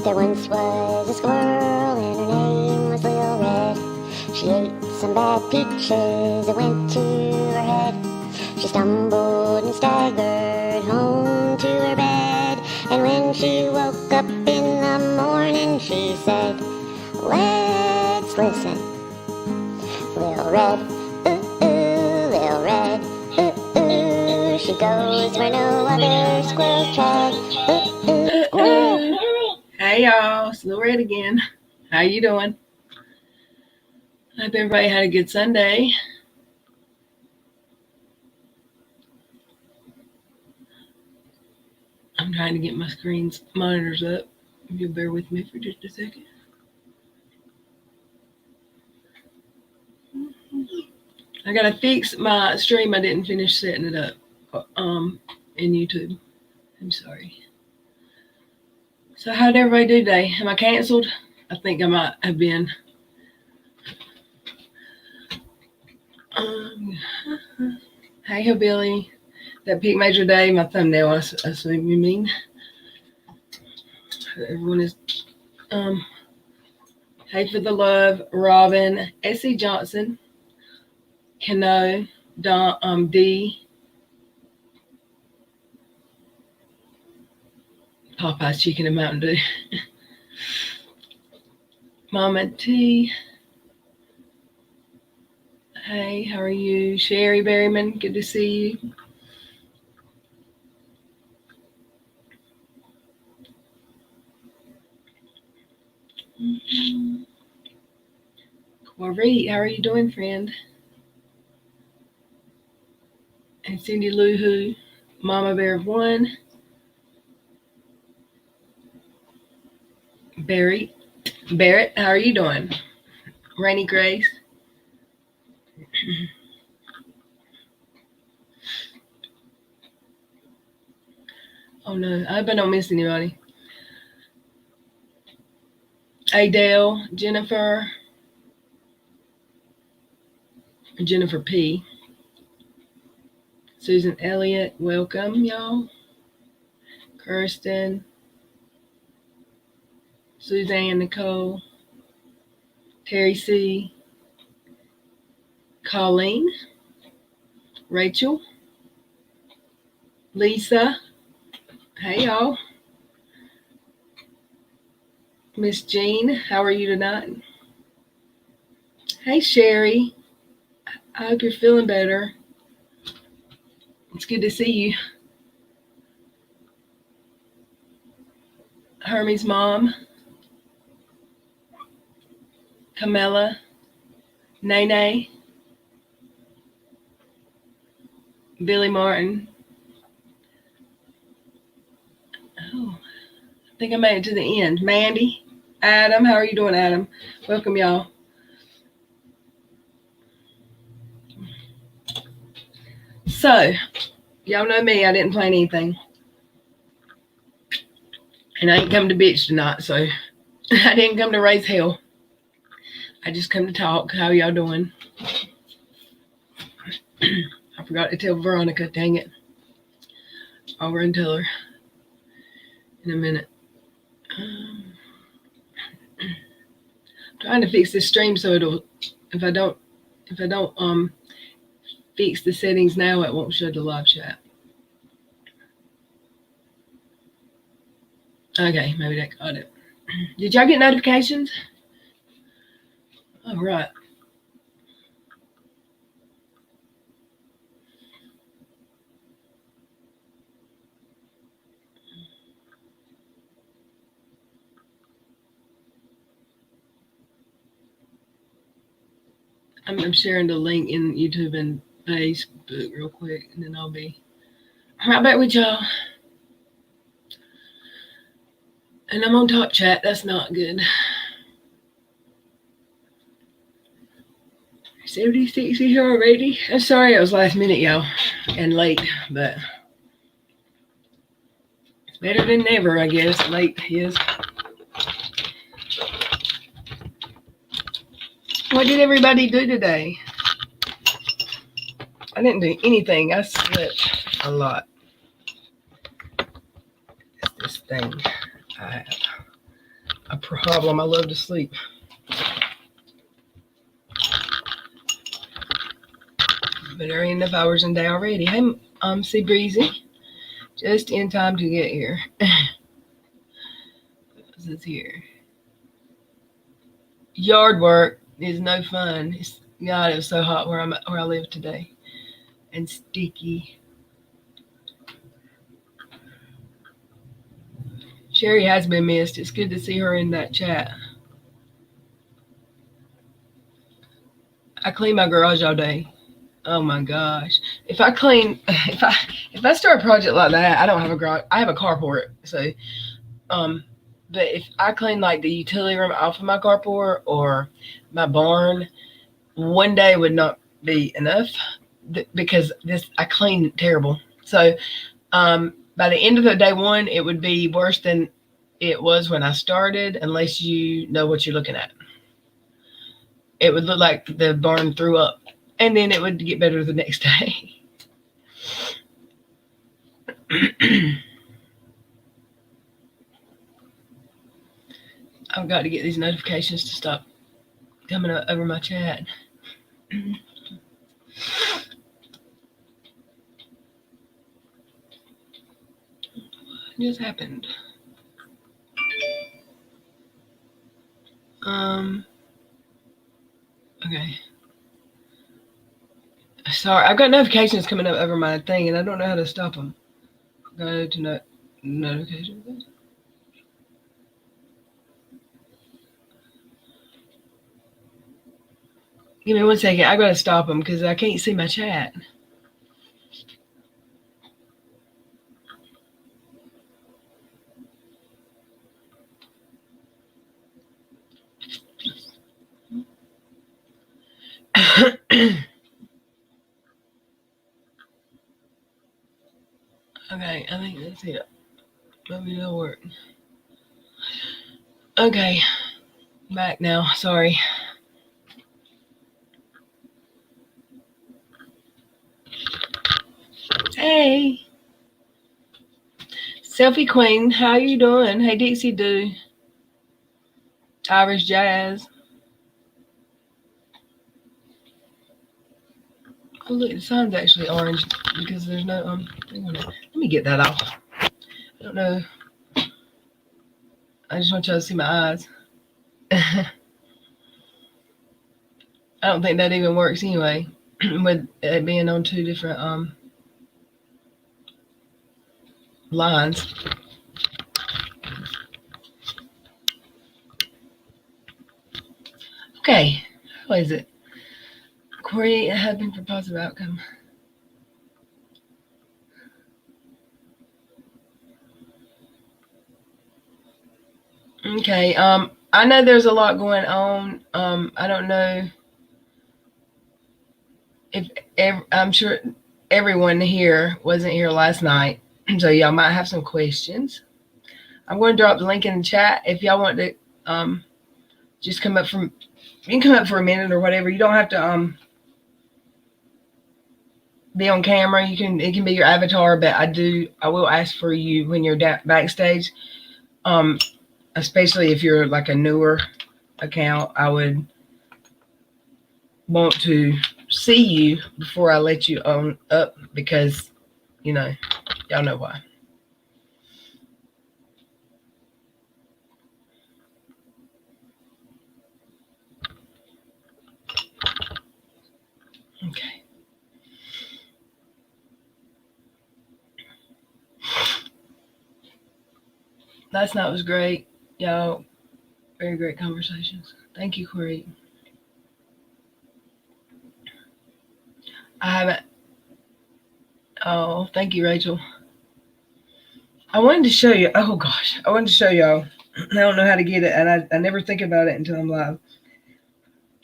There once was a squirrel and her name was Lil Red. She ate some bad peaches that went to her head. She stumbled and staggered home to her bed. And when she woke up in the morning, she said, let's listen. Lil Red, Lil Red, she goes where no other squirrels tread. Squirrel. Hey y'all, it's Lil Red again. How you doing? I hope everybody had a good Sunday. I'm trying to get my screen's monitors up. If you'll bear with me for just a second. I gotta fix my stream. I didn't finish setting it up in YouTube. I'm sorry. So how'd everybody do today? Am I canceled? I think I might have been. Hey, Hillbilly. That Peak Major Day, my thumbnail, I assume you mean. Everyone is, hey for the love, Robin, S.C. Johnson, Kano, Don, D, Popeye's Chicken and Mountain Dew, Mama T. Hey, how are you? Sherry Berryman, good to see you. Corey, how are you doing, friend? And Cindy Lou Who, Mama Bear of One, Barrett, how are you doing? Rainy Grace. Oh no, I hope I don't miss anybody. Adele, Jennifer P. Susan Elliott, welcome y'all. Kirsten, Suzanne Nicole, Terry C, Colleen, Rachel, Lisa, hey y'all. Miss Jean, how are you tonight? Hey Sherry, I hope you're feeling better. It's good to see you. Hermie's mom, Camilla, Nene, Billy Martin. Oh, I think I made it to the end. Mandy, Adam, how are you doing, Adam? Welcome, y'all. So, y'all know me, I didn't plan anything. And I ain't come to bitch tonight, so I didn't come to raise hell. I just come to talk. How y'all doing? I forgot to tell Veronica, dang it. I'll run and tell her in a minute. I'm trying to fix this stream so it'll, if I don't fix the settings now, it won't show the live chat. Okay, maybe that got it. Did y'all get notifications? All right. I'm sharing the link in YouTube and Facebook real quick, and then I'll be right back with y'all. And I'm on Talk Chat. That's not good. 76 here already. I'm sorry I was last minute, y'all, and late, but it's better than never, I guess. Late is. What did everybody do today? I didn't do anything. I slept a lot. It's this thing I have. a problem. I love to sleep. But there ain't enough hours in the day already. Hey, see Breezy. Just in time to get here. This is here. Yard work is no fun. God, it was so hot where I live today. And sticky. Sherry has been missed. It's good to see her in that chat. I clean my garage all day. Oh my gosh. If I start a project like that, I don't have a garage. I have a carport. So but if I clean like the utility room off of my carport or my barn, one day would not be enough because I clean terrible. So by the end of the day one, it would be worse than it was when I started, unless you know what you're looking at. It would look like the barn threw up, and then it would get better the next day. I've got to get these notifications to stop coming over my chat. What just happened? Okay. Sorry, I've got notifications coming up over my thing, and I don't know how to stop them. Go to notifications. Give me 1 second. I gotta stop them because I can't see my chat. Okay, I think that's it. Maybe it'll work. Okay, back now. Sorry. Hey, Selfie Queen, how you doing? Hey, Dixie Doo, Irish Jazz. Oh look, the sun's actually orange because there's no thing on it. Let me get that off. I don't know. I just want y'all to see my eyes. I don't think that even works anyway, with it being on two different lines. Okay, what is it? Create a happening for positive outcome. Okay, I know there's a lot going on. I don't know if I'm sure everyone here wasn't here last night, so y'all might have some questions. I'm going to drop the link in the chat if y'all want to just come up from. You can come up for a minute or whatever. You don't have to be on camera. It can be your avatar, but I will ask for you when you're backstage. Especially if you're like a newer account, I would want to see you before I let you on up because, y'all know why. Okay. Last night was great. Y'all, very great conversations. Thank you, Corey. I haven't. Oh, thank you, Rachel. I wanted to show you. Oh, gosh. I wanted to show y'all. I don't know how to get it, and I never think about it until I'm live.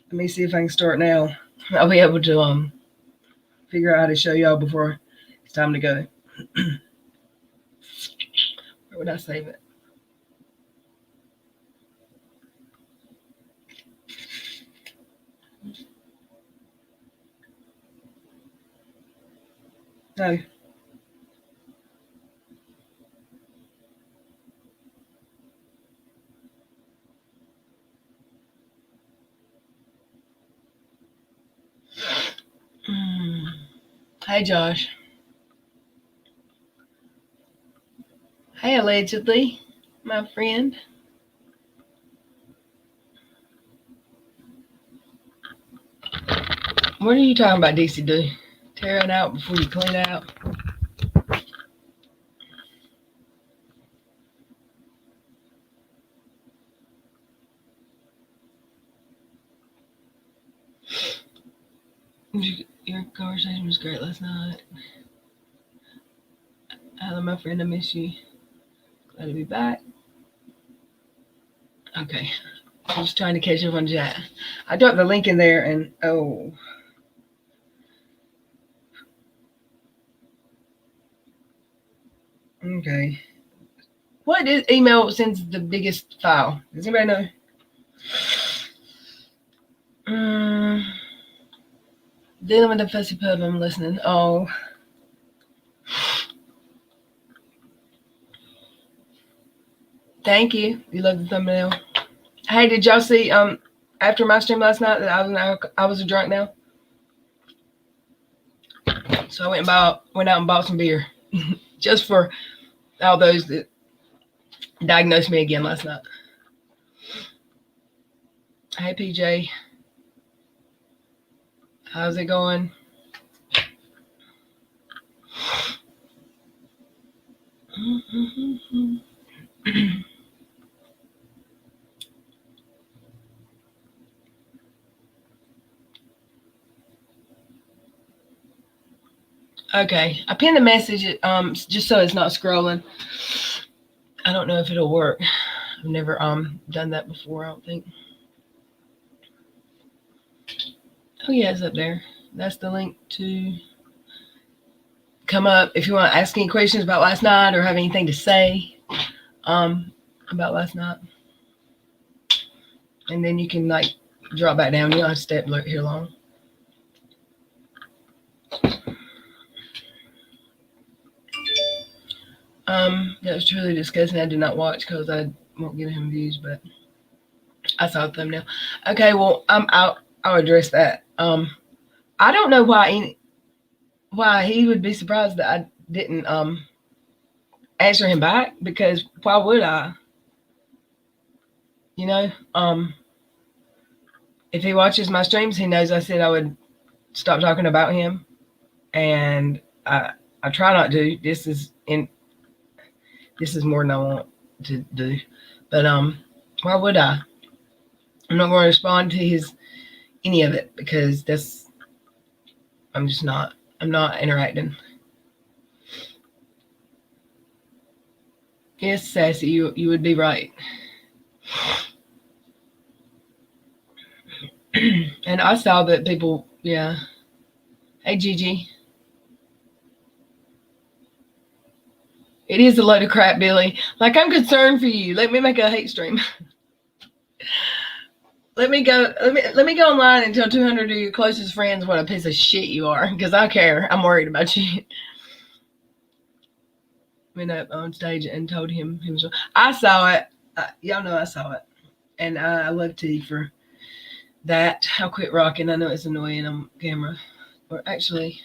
Let me see if I can start now. I'll be able to figure out how to show y'all before it's time to go. Where would I save it? No. Hey, Josh. Hey, allegedly, my friend. What are you talking about, DC? Do tear it out before you clean it out? Your conversation was great last night. Hello, my friend. I miss you. Glad to be back. Okay. I was trying to catch up on chat. I dropped the link in there and oh. Okay. What is email sends the biggest file? Does anybody know? Dealing with the fussy pub, I'm listening. Oh. Thank you. You love the thumbnail. Hey, did y'all see after my stream last night that I was a drunk now? So I went out and bought some beer. Just for all those that diagnosed me again last night. Hey PJ. How's it going? Okay, I pinned the message just so it's not scrolling. I don't know if it'll work. I've never done that before, I don't think. Oh yeah, it's up there. That's the link to come up if you want to ask any questions about last night or have anything to say about last night. And then you can like drop back down. You don't have to stay up here long. That was truly disgusting. I did not watch because I won't get him views, but I saw the thumbnail. Okay, well, I'll address that. I don't know why he would be surprised that I didn't answer him back, because why would I? You know, if he watches my streams, he knows I said I would stop talking about him, and I try not to. This is more than I want to do, but why would I? I'm not going to respond to any of it because I'm not interacting. Yes, Sassy, you would be right. And I saw that people, yeah. Hey, Gigi. It is a load of crap, Billy. Like, I'm concerned for you. Let me make a hate stream. Let me go online and tell 200 of your closest friends what a piece of shit you are, because I care. I'm worried about you. Went up on stage and told him he was. I saw it. Y'all know I saw it, and I love T for that. I'll quit rocking. I know it's annoying on camera, or actually,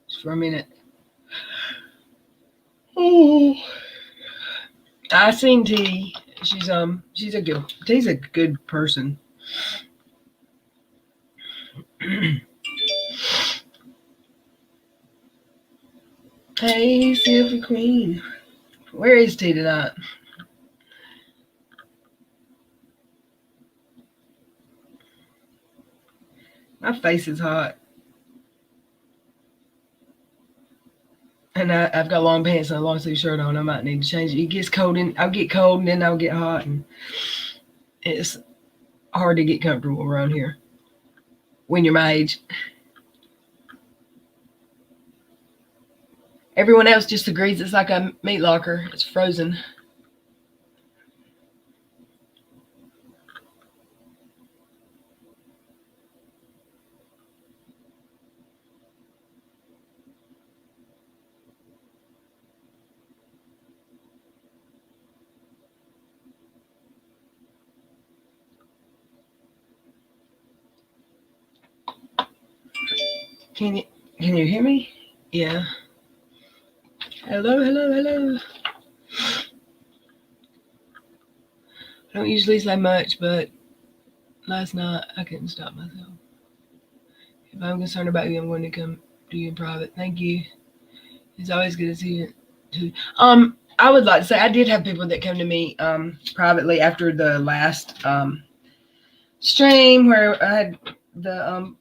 just for a minute. Oh, I seen T. She's a good person. Hey, Silver Queen. Where is T tonight? My face is hot. And I've got long pants and a long sleeve shirt on. I might need to change it. It gets cold, and I'll get cold, and then I'll get hot, and it's hard to get comfortable around here when you're my age. Everyone else just agrees it's like a meat locker. It's frozen. Can you hear me? Yeah. Hello. I don't usually say much, but last night I couldn't stop myself. If I'm concerned about you, I'm going to come to you in private. Thank you. It's always good to see you too. I would like to say I did have people that came to me privately after the last stream where I had the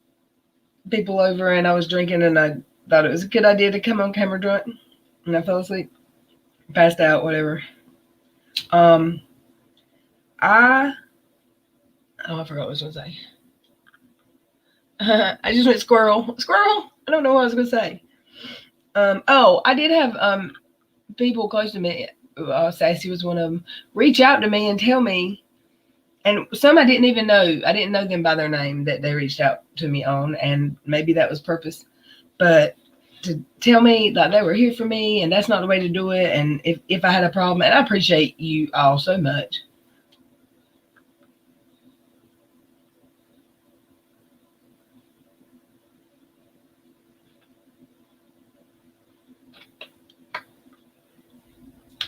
people over and I was drinking and I thought it was a good idea to come on camera drunk and I fell asleep, passed out, whatever. I forgot what I was going to say. I just went squirrel. I don't know what I was going to say. I did have people close to me. Sassy was one of them. Reach out to me and tell me, and some I didn't even know. I didn't know them by their name that they reached out to me on, and maybe that was purpose. But to tell me like they were here for me, and that's not the way to do it. And if I had a problem, and I appreciate you all so much.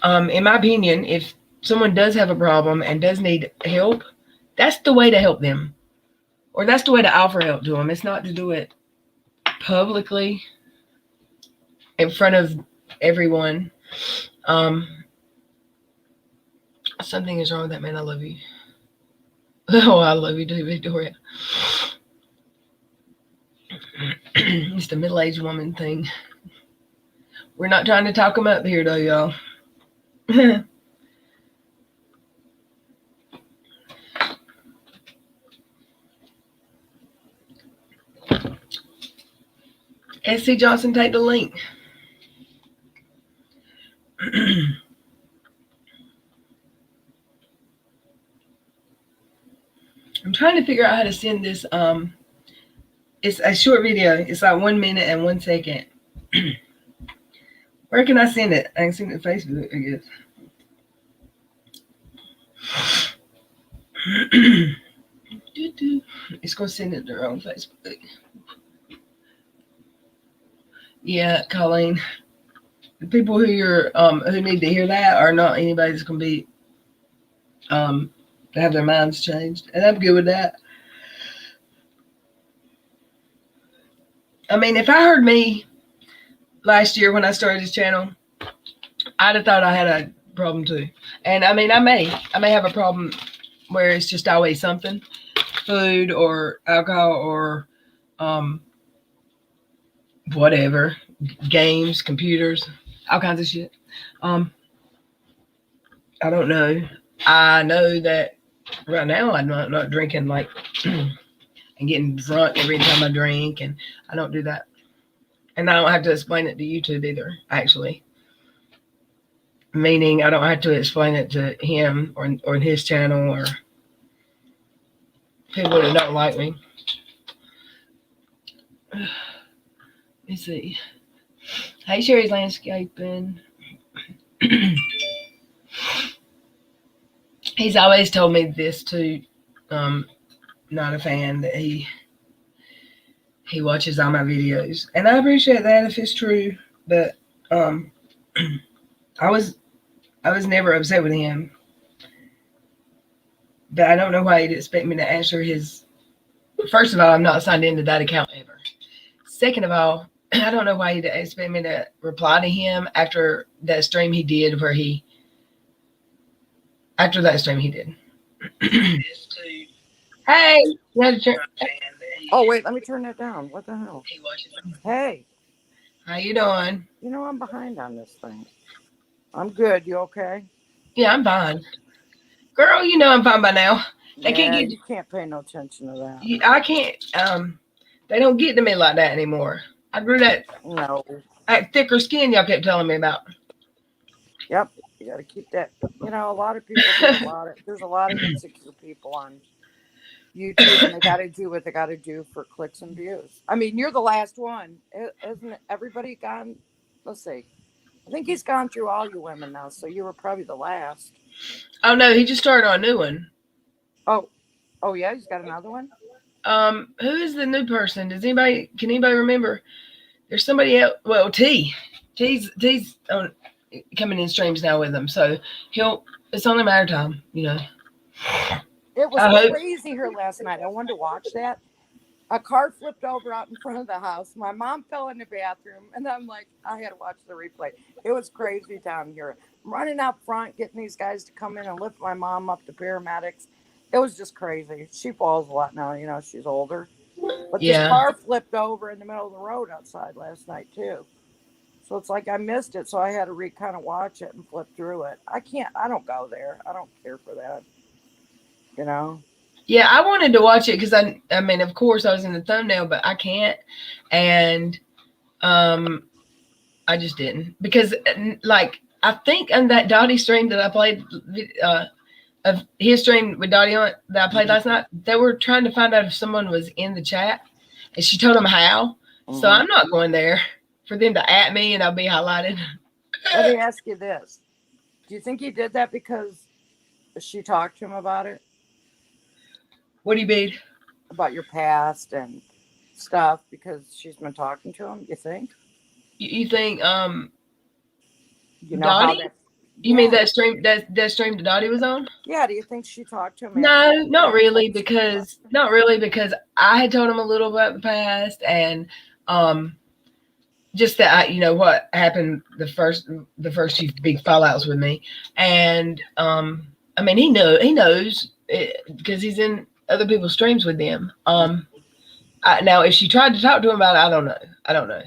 In my opinion, if someone does have a problem and does need help, that's the way to help them. Or that's the way to offer help to them. It's not to do it publicly in front of everyone. Something is wrong with that man. I love you. Oh, I love you too, Victoria. It's the middle-aged woman thing. We're not trying to talk them up here, though, y'all. SC Johnson, take the link. I'm trying to figure out how to send this. It's a short video. It's like 1 minute and 1 second. Where can I send it? I can send it to Facebook, I guess. It's gonna send it to their own Facebook. Yeah, Colleen. The people who need to hear that are not anybody that's gonna be to have their minds changed, and I'm good with that. I mean, if I heard me last year when I started this channel, I'd have thought I had a problem too. And I mean, I may have a problem where it's just always something, food or alcohol or whatever, games, computers, all kinds of shit. I don't know. I know that right now I'm not drinking like and getting drunk every time I drink, and I don't do that. And I don't have to explain it to YouTube either, actually. Meaning I don't have to explain it to him or his channel or people that don't like me. Let's see. Hey, Sherry's Landscaping. He's always told me this too. Not a fan that he watches all my videos, and I appreciate that if it's true. But I was never upset with him. But I don't know why he'd expect me to answer his. First of all, I'm not signed into that account ever. Second of all, I don't know why he'd expect me to reply to him after that stream he did where he. After that stream he did. Hey, you had to turn. Oh wait, let me turn that down. What the hell? Hey, how you doing? You know I'm behind on this thing. I'm good. You okay? Yeah, I'm fine. Girl, you know I'm fine by now. They can't get. You can't pay no attention to that. I can't. They don't get to me like that anymore. I grew that. No. That thicker skin y'all kept telling me about. Yep, you got to keep that. You know, a lot of people do there's a lot of insecure people on YouTube, and they got to do what they got to do for clicks and views. I mean, you're the last one, isn't everybody gone? Let's see. I think he's gone through all you women now, so you were probably the last. Oh no, he just started on a new one. Oh yeah, he's got another one. Who is the new person? Can anybody remember? There's somebody else. Well, T's on, coming in streams now with him, so it's only a matter of time, you know. It was I hope. crazy here last night. I wanted to watch that. A car flipped over out in front of the house. My mom fell in the bathroom, and I'm like, I had to watch the replay. It was crazy down here. I'm running out front, getting these guys to come in and lift my mom up to paramedics. It was just crazy. She falls a lot now, you know, she's older. But this Yeah. car flipped over in the middle of the road outside last night, too. So it's like I missed it, so I had to kind of watch it and flip through it. I don't go there. I don't care for that, you know? Yeah, I wanted to watch it because I mean, of course, I was in the thumbnail, but I can't, and I just didn't because, like, I think on that Dottie stream that I played, of his stream with Dottie on it that I played last night, they were trying to find out if someone was in the chat, and she told them how. Mm-hmm. So I'm not going there for them to at me and I'll be highlighted. Let me ask you this: do you think he did that because she talked to him about it? What do you mean? About your past and stuff because she's been talking to him, you think? You think You know Dottie? how that, You mean that stream that stream that Dottie was on? Yeah, do you think she talked to him? No, not really, because I had told him a little about the past and just that you know what happened the first few big fallouts with me, and I mean he knows because he's in other people's streams with them. Now if she tried to talk to him about it, I don't know,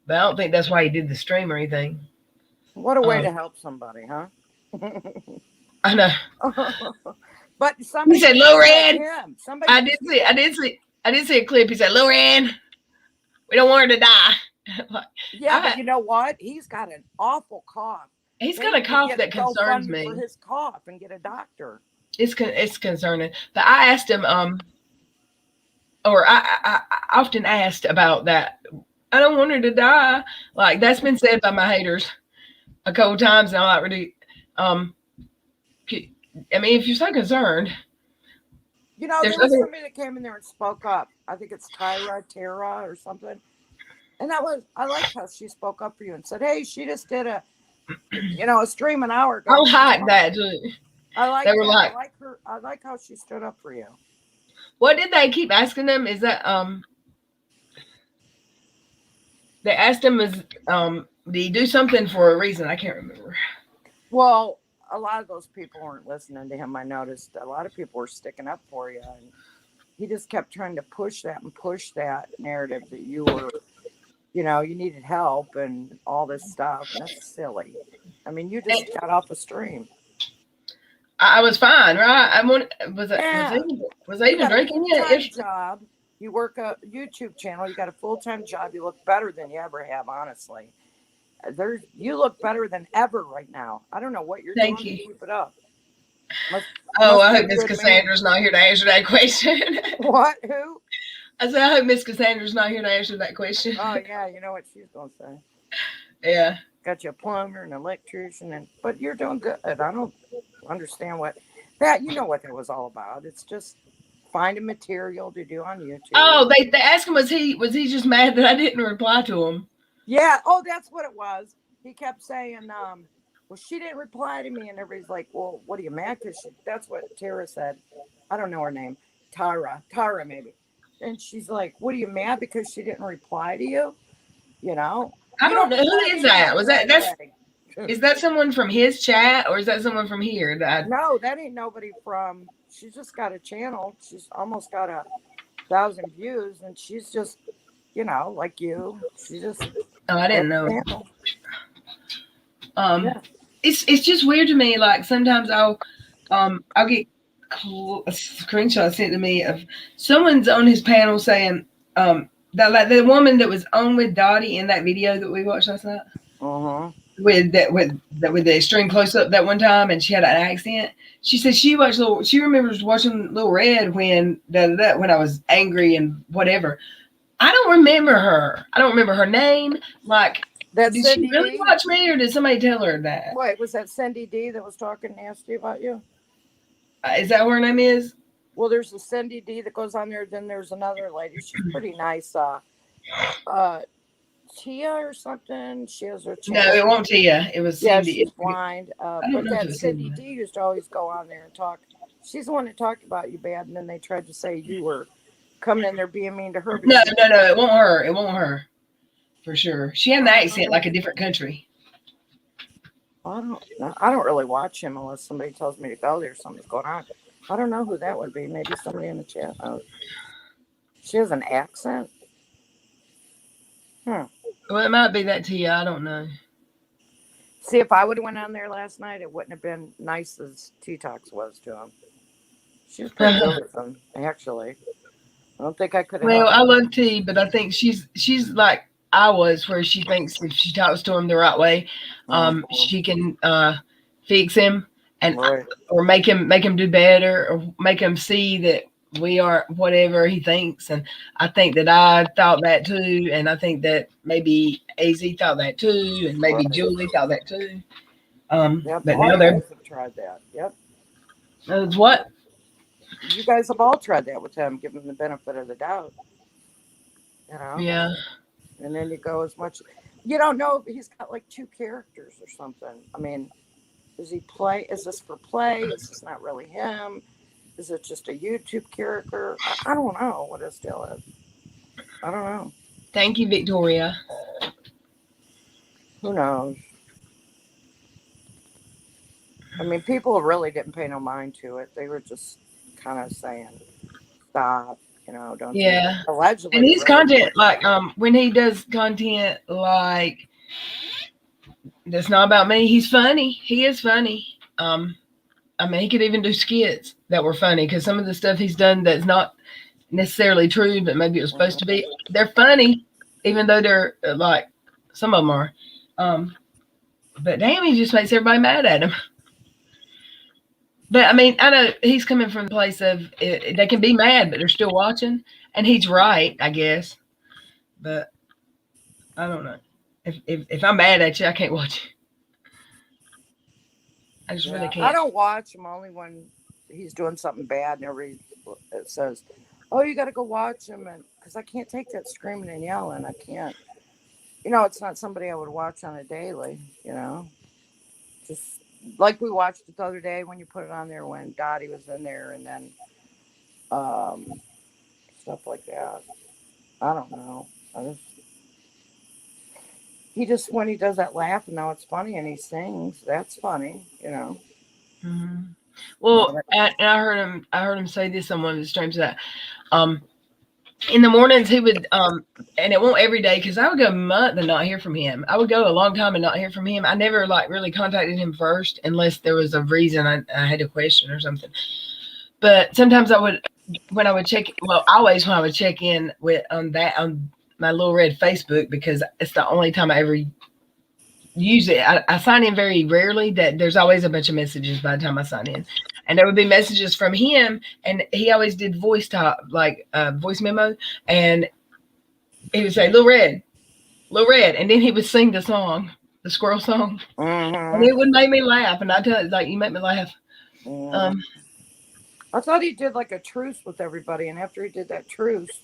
but I don't think that's why he did the stream or anything. What a way to help somebody, huh? I know. But somebody He said, "Loran." Somebody I did see a clip. He said, "Loran, we don't want her to die." Yeah, but you know what? He's got an awful cough. He's got a cough that concerns me. For his cough and get a doctor. It's concerning. But I asked him, or I often asked about that. I don't want her to die. Like that's been said by my haters a couple times, and I'm not really. I mean, if you're so concerned, you know, there was somebody that came in there and spoke up. I think it's Tara or something. And I liked how she spoke up for you and said, "Hey, she just did a stream an hour ago." I'll hide that too. I like that. I like her. I like how she stood up for you. What did they keep asking them? Is that they asked him did he do something for a reason? I can't remember. Well, a lot of those people weren't listening to him. I noticed a lot of people were sticking up for you, and he just kept trying to push that narrative that you were, you know, you needed help and all this stuff. That's silly. I mean, you just got off a stream. I was fine, right? Was I even drinking yet? Job. You work a YouTube channel. You got a full-time job. You look better than you ever have, honestly. You look better than ever right now. I don't know what you're doing to keep it up. I hope Miss Cassandra's not here to answer that question. What? Who? I said, I hope Miss Cassandra's not here to answer that question. Oh, yeah. You know what she's going to say. Yeah. Got you a plumber and an electrician, but you're doing good. I don't understand you know what that was all about. It's just finding material to do on YouTube. Oh, they asked him, was he just mad that I didn't reply to him? Yeah. Oh, that's what it was. He kept saying, well, she didn't reply to me. And everybody's like, well, what are you mad? Because that's what Tara said. I don't know her name. Tara maybe. And she's like, what are you mad because she didn't reply to you? You know? I don't know. Who is that? Is that someone from his chat or is that someone from here? No, that ain't nobody from. She's just got a channel. She's almost got 1,000 views, and she's just, you know, like you. She just. Oh, I didn't know. Yeah. It's just weird to me. Like sometimes I'll get a screenshot sent to me of someone's on his panel saying that like the woman that was on with Dottie in that video that we watched last night. With the extreme close up that one time, and she had an accent. She said she remembers watching Little Red when I was angry and whatever. I don't remember her. I don't remember her name. Like, did she really watch me, or did somebody tell her that? Wait, was that Cindy D that was talking nasty about you? Is that what her name is? Well, there's a Cindy D that goes on there. Then there's another lady. She's pretty nice. Tia or something? She has her No, channel. it won't Tia. It was Yeah, Cindy. she's blind. I don't But know if it that was Cindy Cindy. D used to always go on there and talk. She's the one that talked about you bad, and then they tried to say you were coming in there being mean to her. But No, she, no, it won't her. It won't her. For sure. She had an accent like a different country. I don't really watch him unless somebody tells me to go there. Something's going on. I don't know who that would be. Maybe somebody in the chat. She has an accent. Well, it might be that Tia. I don't know. See, if I would have went on there last night, it wouldn't have been nice as T-Tox was to him. She was pretty good with him, actually. I don't think I could have Well, helped. I love T, but I think she's like I was, where she thinks if she talks to him the right way, she can fix him and Right. or make him do better, or make him see that we are whatever he thinks. And I think that I thought that too, and I think that maybe AZ thought that too, and maybe Right. Julie thought that too. Yep, But all now you they're guys have tried that. Yep. what? You guys have all tried that with him, give him the benefit of the doubt. You know? Yeah. And then you go as much. You don't know if he's got like two characters or something. I mean, does he play? Is this for play? Is this not really him? Is it just a YouTube character? I don't know what his deal is. I don't know. Thank you, Victoria. Who knows? I mean, people really didn't pay no mind to it. They were just kind of saying, "Stop," don't you? Yeah. Allegedly, And it his really. content, like when he does content like that's not about me, he's funny. He is funny. I mean, he could even do skits that were funny, because some of the stuff he's done that's not necessarily true, but maybe it was supposed to be. They're funny, even though they're like some of them are. But damn, he just makes everybody mad at him. But I mean, I know he's coming from the place of they can be mad, but they're still watching, and he's right, I guess. But I don't know. If I'm mad at you, I can't watch you. I just really I can't. don't watch him only when he's doing something bad, and everybody says, "Oh, you got to go watch him," and because I can't take that screaming and yelling, I can't. It's not somebody I would watch on a daily. Just like we watched it the other day when you put it on there when Dottie was in there, and then um, stuff like that. I don't know. He just when he does that laugh, and now it's funny, and he sings. That's funny. Mm-hmm. Well, and I heard him. I heard him say this on one of his streams that in the mornings he would and it won't every day, because I would go a month and not hear from him. I would go a long time and not hear from him. I never like really contacted him first unless there was a reason I had a question or something. But sometimes I would, when I would check, well, always when I would check in with on my little red Facebook, because it's the only time I ever use it. I sign in very rarely. That there's always a bunch of messages by the time I sign in, and there would be messages from him, and he always did voice talk, like voice memo, and he would say Lil Red, and then he would sing the song, the squirrel song, and it would make me laugh. And I tell you, like, you make me laugh. I thought he did like a truce with everybody, and after he did that truce,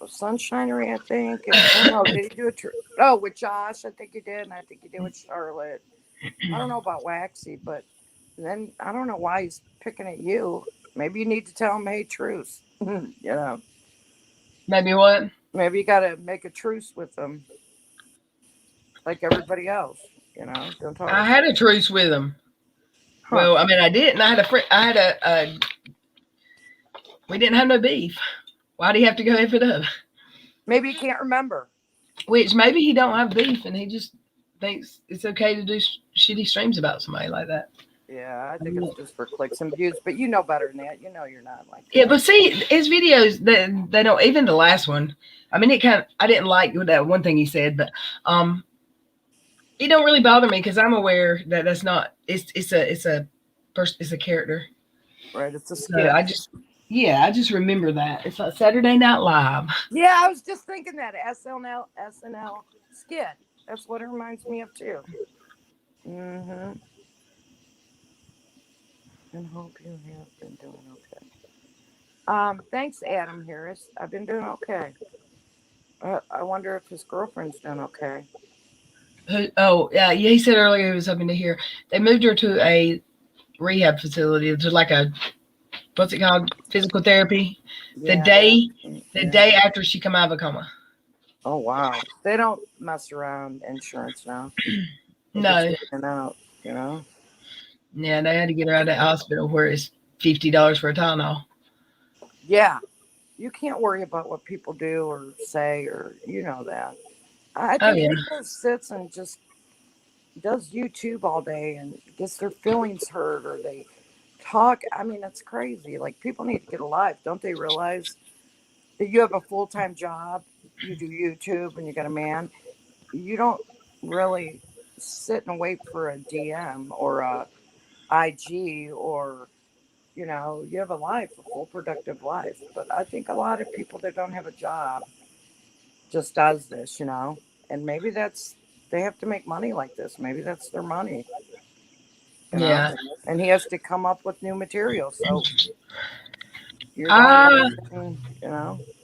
Sunshinery, I think. And, I don't know, did he do a truce? Oh, with Josh, I think he did, and I think he did with Charlotte. I don't know about Waxy, but then I don't know why he's picking at you. Maybe you need to tell him, hey, truce. Maybe what? Maybe you got to make a truce with him, like everybody else. Don't talk. I had a truce with him. Huh. Well, I mean, I didn't. I had a friend. I had a. We didn't have no beef. Why do you have to go F it up? Maybe he can't remember. Which maybe he don't have beef, and he just thinks it's okay to do shitty streams about somebody like that. Yeah, I think it's just for clicks and views, but you know better than that. You're not like that. Yeah, but see, his videos, they don't, even the last one. I mean, I didn't like that one thing he said, but it don't really bother me, because I'm aware that that's not. It's a character. Right, it's a skit. So I just remember that it's like Saturday Night Live. Yeah, I was just thinking that SNL skit. That's what it reminds me of too. And hope you have been doing okay. Thanks, Adam Harris. I've been doing okay. I wonder if his girlfriend's doing okay. Oh, yeah. He said earlier he was hoping to hear. They moved her to a rehab facility, to like a, what's it called, physical therapy. The Yeah, day, the yeah. day after she come out of a coma. Oh wow, they don't mess around insurance now. They get No, you in and out. You know. yeah, they had to get her out of that hospital where it's $50 for a Tylenol. Yeah, you can't worry about what people do or say, or you know that. I Oh think yeah, people sits and just does YouTube all day and gets their feelings hurt, or they talk. I mean, it's crazy. Like people need to get a life. Don't they realize that you have a full time job? You do YouTube and you got a man. You don't really sit and wait for a DM or a IG, or you have a life, a full productive life. But I think a lot of people that don't have a job just does this. And maybe that's they have to make money like this. Maybe that's their money, you know. yeah. And he has to come up with new material. So you're the only Uh person.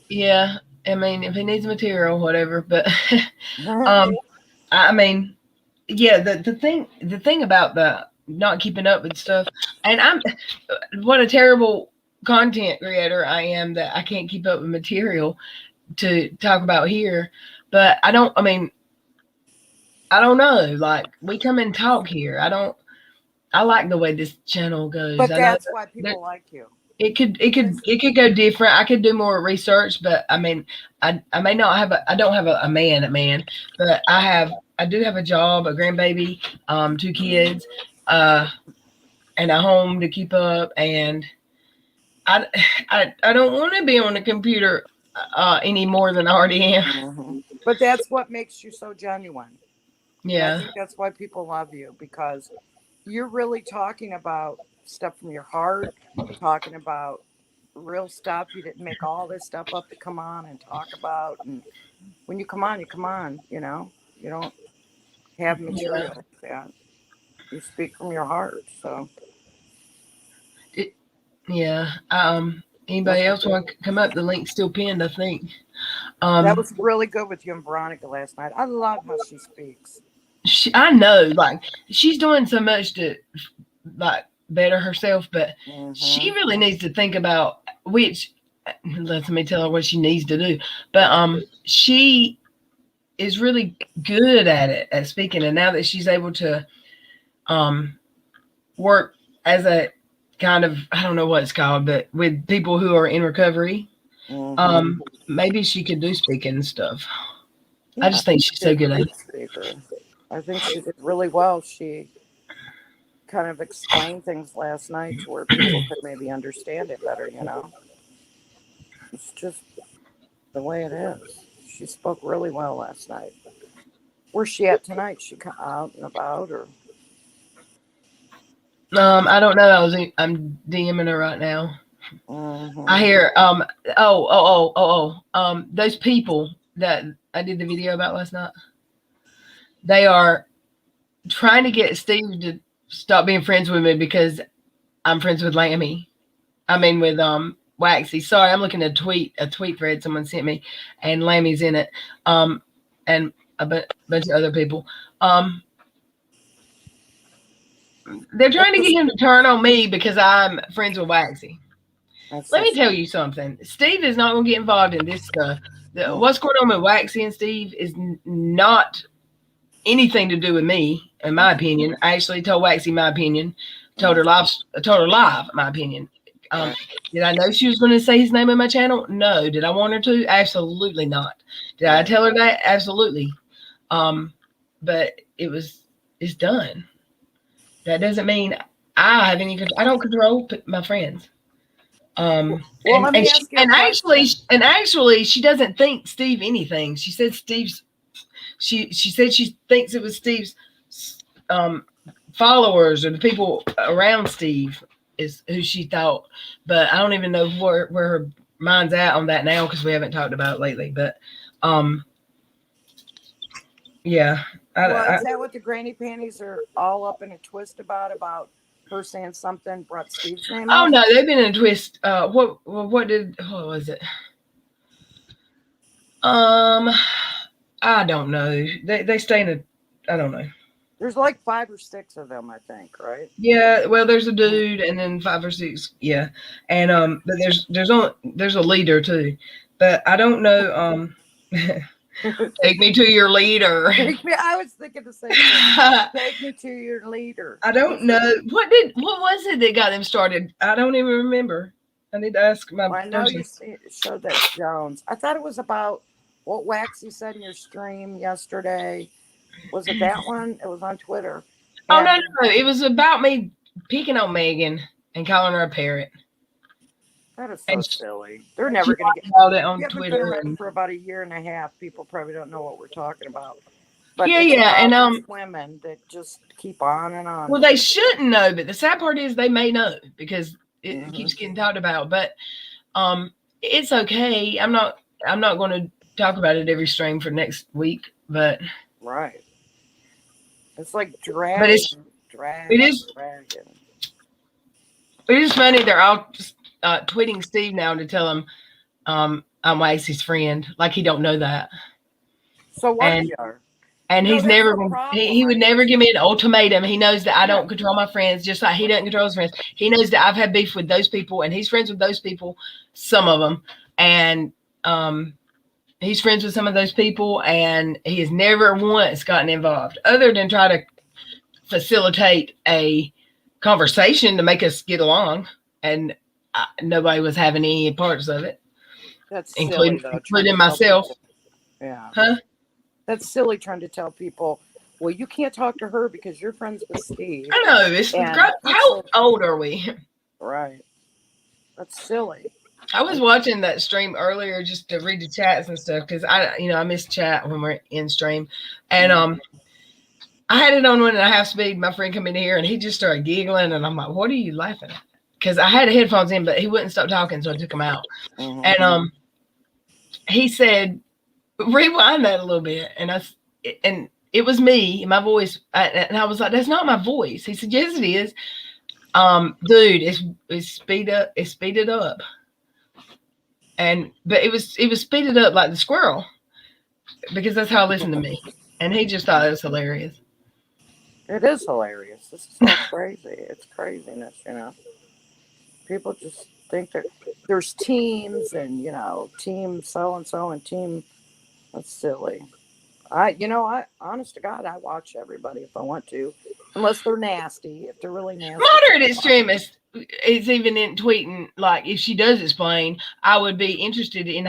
yeah. I mean, if he needs material, whatever. But um, I mean, yeah. The thing about the not keeping up with stuff, and what a terrible content creator I am that I can't keep up with material to talk about here. But I don't. I mean, I don't know. Like we come and talk here. I don't. I like the way this channel goes. But I know that's why that people like you. it could Because it could go different. I could do more research, but I mean, I may not have I don't have a man, but I do have a job, a grandbaby, 2 kids, uh, and a home to keep up, and I I don't want to be on the computer any more than I already am. but that's what makes you so genuine. And I Yeah, think that's why people love you, because you're really talking about stuff from your heart, talking about real stuff. You didn't make all this stuff up to come on and talk about. And when you come on, you come on, you don't have yeah. material like that. You speak from your heart. So It, yeah. that's, Anybody else want to come up? The link's still pinned, I think. that Um, was really good with you and Veronica last night. I love how she speaks. I know, like she's doing so much to like better herself, but she Hmm. really needs to think about which. Let me tell her what she needs to do. But she is really good at it, at speaking, and now that she's able to um work as a kind of, I don't know what it's called, but with people who are in recovery, Hmm. maybe she could do speaking and stuff. I Yeah, just think she's she's so a good at it. great speaker. I think she did really well. She kind of explained things last night to where people could maybe understand it better. It's just the way it is. She spoke really well last night. Where's she at tonight? She out and about, or? I don't know. I'm DMing her right now. I Hmm. hear those people that I did the video about last night. They are trying to get Steve to stop being friends with me because I'm friends with Lammy. I mean with Waxy. Sorry, I'm looking at a tweet thread someone sent me, and Lammy's in it. And bunch of other people. Um, they're trying to get him to turn on me because I'm friends with Waxy. That's Let so me sad. tell you something. Steve is not going to get involved in this stuff. Mm. What's going on with Waxy and Steve is not anything to do with me, in my opinion. I actually told Waxy my opinion, told Mm. her live my opinion. Um, Right. did I know she was going to say his name on my channel? No. Did I want her to? Absolutely not. Did I Right. tell her that? Absolutely. Um, but it's done. That doesn't mean I have any. I don't control my friends. Well, And let and me she, ask you a question. and actually, she doesn't think Steve anything. She said Steve's. She said she thinks it was Steve's um, followers or the people around Steve is who she thought. But I don't even know where her mind's at on that now because we haven't talked about it lately. But um, yeah, Well, I is that what the granny panties are all up in a twist about her saying something brought Steve's name oh up? no, they've been in a twist. What was it? I don't know. They stay in a. I don't know. There's like 5 or 6 of them, I think, right? Yeah, well, there's a dude, and then 5 or 6. Yeah, and but there's a leader too, but I don't know. Take me to your leader. I was thinking the same thing. Take me to your leader. I don't know what was it that got them started. I don't even remember. I need to ask my I know person. you showed that Jones. I thought it was about what Waxy said in your stream yesterday. Was it that one? It was on Twitter. Oh And no, it was about me picking on Megan and calling her a parrot. that is so And silly. They're never going to get. called it on You haven't been Twitter. around for about a year and a half. People probably don't know what we're talking about. But Yeah, it's yeah, and about these women that just keep on and on. well, they shouldn't know, but the sad part is they may know because it keeps getting talked about. But it's okay. I'm not going to talk about it every stream for next week. But right, it's like dragon. But it's dragon. it is dragon. It is funny. They're all tweeting Steve now to tell him I'm Waxy's friend, like he don't know that. So what you are? And he's never he would never give me an ultimatum. He knows that I don't control my friends, just like he doesn't control his friends. He knows that I've had beef with those people, and he's friends with those people, some of them, and he's friends with some of those people, and he has never once gotten involved, other than try to facilitate a conversation to make us get along, and nobody was having any parts of it. That's silly, including myself. Yeah. Huh? That's silly trying to tell people, well, you can't talk to her because you're friends with Steve. I know. How old are we? Right. That's silly. I was watching that stream earlier just to read the chats and stuff because I miss chat when we're in stream, and I had it on 1.5 speed. My friend come in here and he just started giggling, and I'm like, "What are you laughing at?" Because I had the headphones in, but he wouldn't stop talking, so I took them out. And he said, "Rewind that a little bit," and it was me, my voice, and I was like, "That's not my voice." He said, "Yes, it is." Dude, it's speeded up. But it was speeded up like the squirrel, because that's how I listen to me. And he just thought it was hilarious. It is hilarious. This is so crazy. It's craziness, People just think that there's teams and, team so-and-so and team. That's silly. I honest to God, I watch everybody if I want to, unless they're nasty. If they're really nasty. Moderate extremist is even in tweeting, like, if she does explain, I would be interested in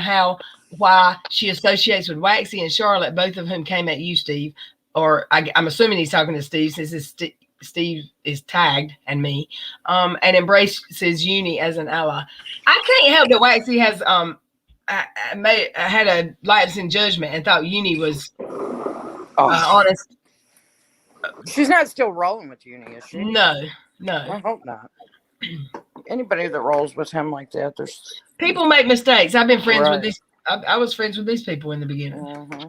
why she associates with Waxy and Charlotte, both of whom came at you, Steve. Or I'm assuming he's talking to Steve, since Steve is tagged and me. And embraces Uni as an ally. I can't help that Waxy has I had a lapse in judgment and thought Uni was honest. She's not still rolling with Uni, is she? No. I hope not. Anybody that rolls with him like that, there's people make mistakes. I've been friends with these. I was friends with these people in the beginning.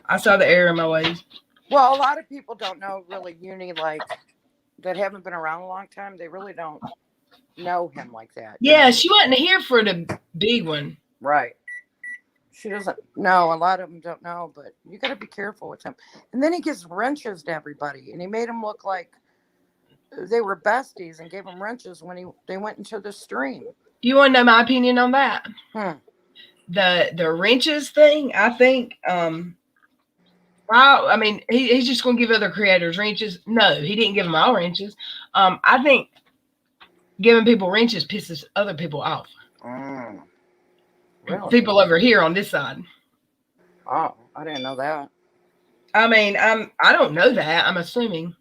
I saw the error in my ways. Well, a lot of people don't know really Uni, like, that haven't been around a long time. They really don't know him like that. Yeah, she wasn't here for the big one. Right. She doesn't know. A lot of them don't know, but you got to be careful with him. And then he gives wrenches to everybody, and he made them look like they were besties and gave them wrenches when they went into the stream. You want to know my opinion on that? The wrenches thing, I think. I mean, he's just going to give other creators wrenches. No, he didn't give them all wrenches. I think giving people wrenches pisses other people off. Really? People over here on this side. Oh, I didn't know that. I mean, I don't know that. I'm assuming,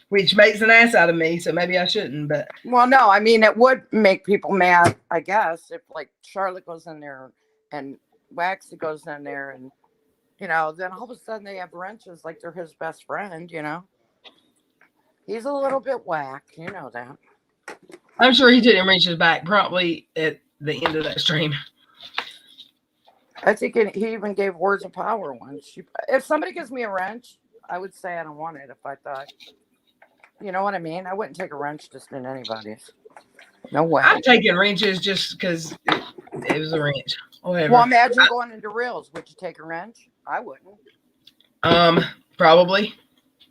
which makes an ass out of me. So maybe I shouldn't. But well, no, I mean, it would make people mad, I guess, if like Charlotte goes in there and Waxy goes in there, and then all of a sudden they have wrenches like they're his best friend. He's a little bit whack, that. I'm sure he took wrenches back probably at the end of that stream. I think he even gave words of power once. If somebody gives me a wrench, I would say I don't want it if I thought, you know what I mean? I wouldn't take a wrench just in anybody's. No way. I'm taking wrenches just because it was a wrench. whatever. Well, imagine going into reels. Would you take a wrench? I wouldn't. Probably.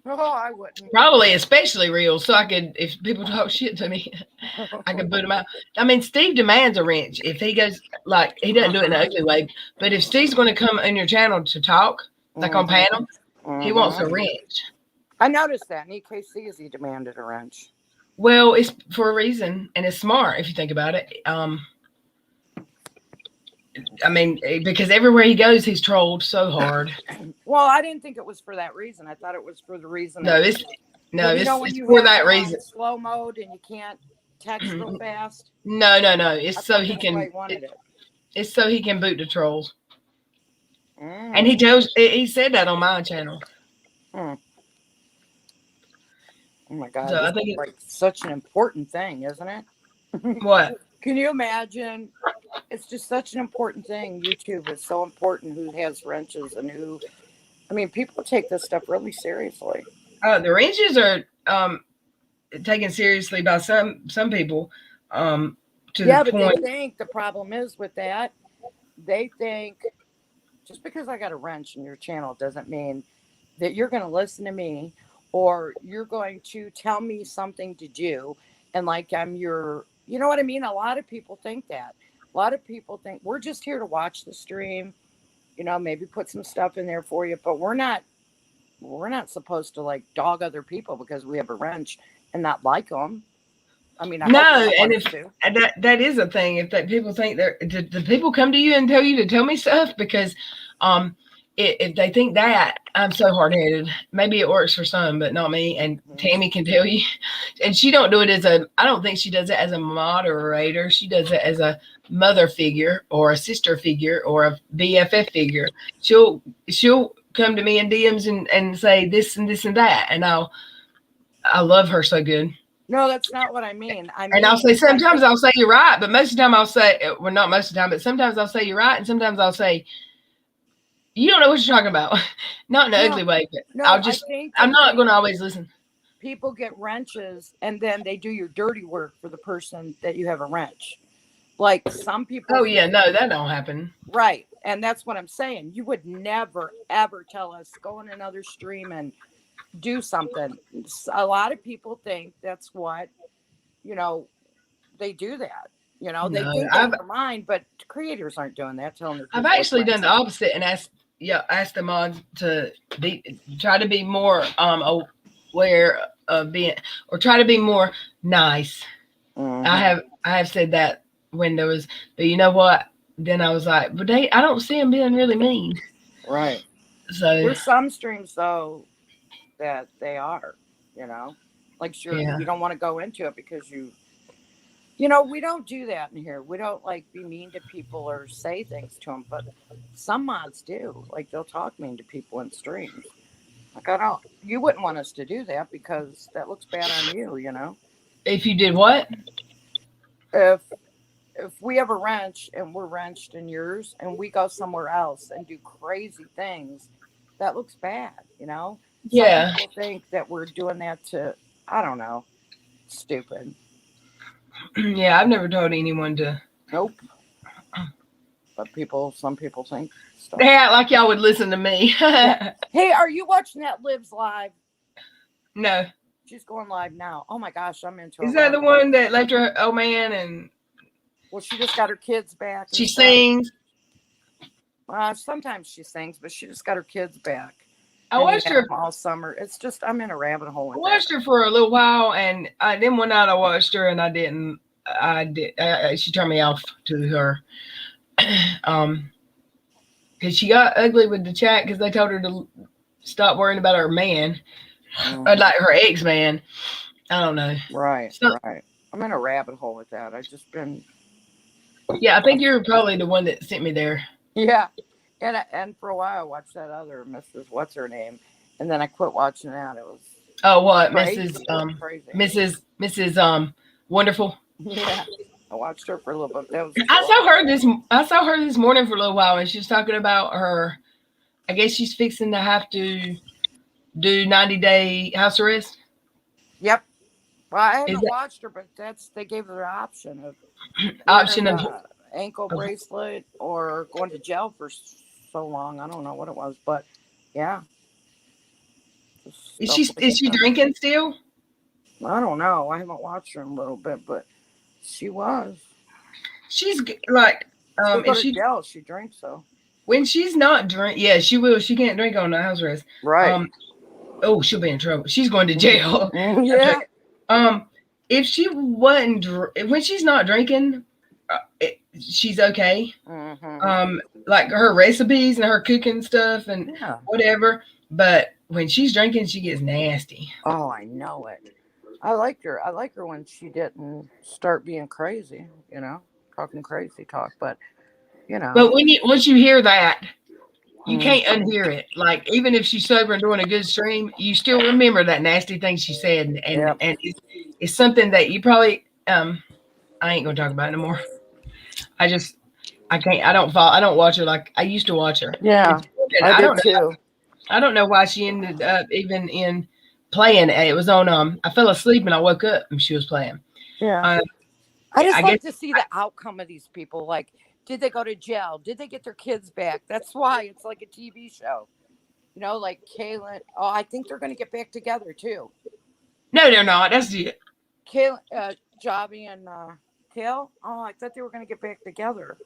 No, I wouldn't. Probably, especially reels, so I could, if people talk shit to me, I could put them out. I mean, Steve demands a wrench. If he goes, like, he doesn't do it in an ugly way, but if Steve's going to come on your channel to talk, like on panel, he wants a wrench. I noticed that in EKCs he demanded a wrench. Well, it's for a reason, and it's smart if you think about it. I mean, because everywhere he goes, he's trolled so hard. Well, I didn't think it was for that reason. I thought it was for the reason. No, it's for that reason. Slow mode and you can't text real fast. No. It's so he can. It's so he can boot the trolls. And he said that on my channel. Oh my God! So I think it's like such an important thing, isn't it? What? Can you imagine? It's just such an important thing. YouTube is so important. Who has wrenches and who? I mean, people take this stuff really seriously. The wrenches are taken seriously by some people. To the point. They think the problem is with that. They think just because I got a wrench in your channel doesn't mean that you're going to listen to me or you're going to tell me something to do. And like I'm your, you know what I mean? A lot of people think that. A lot of people think we're just here to watch the stream, you know, maybe put some stuff in there for you, but we're not supposed to like dog other people because we have a wrench and not like them. I mean, no, and if that is a thing, if that people think the people come to you and tell you to tell me stuff because, if they think that I'm so hard headed, maybe it works for some, but not me. And Tammy can tell you, and she don't do it I don't think she does it as a moderator. She does it as a mother figure or a sister figure or a BFF figure. She'll come to me in DMs and say this and this and that, and I love her so good. No, that's not what I mean. And I'll say sometimes I'll say you're right, but most of the time I'll say, well, not most of the time, but sometimes I'll say you're right, and sometimes I'll say you don't know what you're talking about. Not in an ugly way, but I'm not going to always listen. People get wrenches and then they do your dirty work for the person that you have a wrench. Like some people. Oh yeah, no, that don't happen. Right. And that's what I'm saying. You would never, ever tell us go in another stream and do something. A lot of people think that's what, you know, they do that. You know, they think that's their mind, but creators aren't doing that. I've actually done the opposite and asked the mods to try to be more aware of being, or try to be more nice. Mm-hmm. I have said that when there was, but you know what? Then I was like, but I don't see them being really mean. Right. So there's some streams though that they are, you know, like you don't want to go into it because you know, we don't do that in here. We don't like be mean to people or say things to them, but some mods do. Like they'll talk mean to people in streams. Like you wouldn't want us to do that because that looks bad on you, you know. If you did what? If we have a wrench and we're wrenched in yours and we go somewhere else and do crazy things, that looks bad, you know. Yeah. Some people think that we're doing that to, I don't know, stupid. Yeah, I've never told anyone to. Nope. But some people think stuff. They act like y'all would listen to me. Yeah. Hey, are you watching that Liv's live? No. She's going live now. Oh my gosh, I'm into it. Is that the one that left her old man and? Well, she just got her kids back. She sings. Sometimes she sings, but she just got her kids back. I watched her all summer. It's just I'm in a rabbit hole. I watched her for a little while, and then one night I watched her, and I didn't. She turned me off to her, because she got ugly with the chat because they told her to stop worrying about her man, or like her ex-man. I don't know. Right. Right. I'm in a rabbit hole with that. I've just been. Yeah, I think you're probably the one that sent me there. Yeah. And for a while I watched that other Mrs. What's her name, and then I quit watching that. It was crazy. Mrs. Wonderful. Yeah, I watched her for a little bit. I saw her this morning for a little while, and she was talking about her. I guess she's fixing to have to do 90-day house arrest. Yep. Well, I haven't watched her, but they gave her the option of ankle Okay. bracelet or going to jail for so long. I don't know what it was, but yeah. Is Stuff like she that. drinking still? I don't know. I haven't watched her in a little bit, but she was. She's like, She'll go if to she jail. She drinks, so. when she's not drink, yeah, she will. She can't drink on the house arrest. Right. Oh, she'll be in trouble. She's going to jail. Yeah. If she wasn't when she's not drinking, she's okay. Like her recipes and her cooking stuff and Yeah. whatever. But when she's drinking, she gets nasty. Oh, I know it. I liked her. I like her when she didn't start being crazy, talking crazy talk. But, But once you hear that, you Mm. can't unhear it. Like even if she's sober and doing a good stream, you still remember that nasty thing she said, and Yep. and it's something that you probably I ain't gonna talk about it anymore. I can't. I don't watch her like I used to watch her. Yeah, I I did don't know. too. I don't know why she ended up even in playing. It was on. I fell asleep and I woke up and she was playing. Yeah. I just I like guess to see the outcome of these people. Like, did they go to jail? Did they get their kids back? That's why it's like a TV show. Like Kaylin. Oh, I think they're going to get back together too. no, they're not. That's it. Kaylin, Javi and Kale. Oh, I thought they were going to get back together.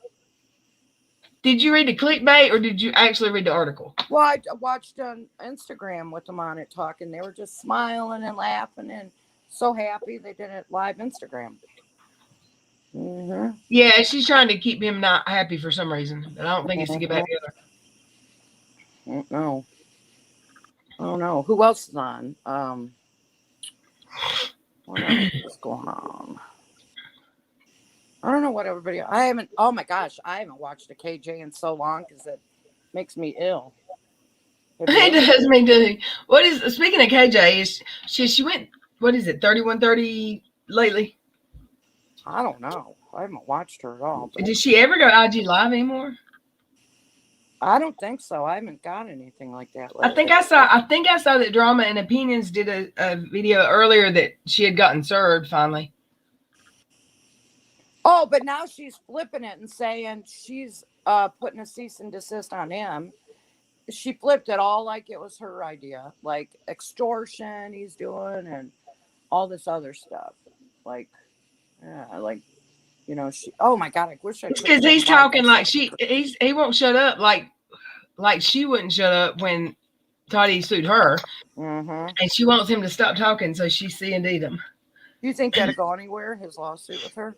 Did you read the clickbait or did you actually read the article? Well, I watched on Instagram with them on it talking. They were just smiling and laughing and so happy they did it live Instagram. Yeah, she's trying to keep him not happy for some reason, but I don't think it's to get back together. No. Oh no. Who else is on? What else is going on? I don't know what everybody. I haven't. Oh my gosh, I haven't watched a KJ in so long because it makes me ill. It does me too. What is speaking of KJ? Is she went? What is it? 3130 lately? I don't know. I haven't watched her at all. But Did she ever go IG live anymore? I don't think so. I haven't got anything like that lately. I think I saw that Drama and Opinions did a video earlier that she had gotten served finally. Oh, but now she's flipping it and saying she's putting a cease and desist on him. She flipped it all like it was her idea, like extortion he's doing and all this other stuff. Like, yeah, like, she. Oh my God, I wish I. It's because he's talking like he won't shut up like she wouldn't shut up when Toddy sued her, and she wants him to stop talking, so she's C&D'd him. Do you think that'll go anywhere? His lawsuit with her?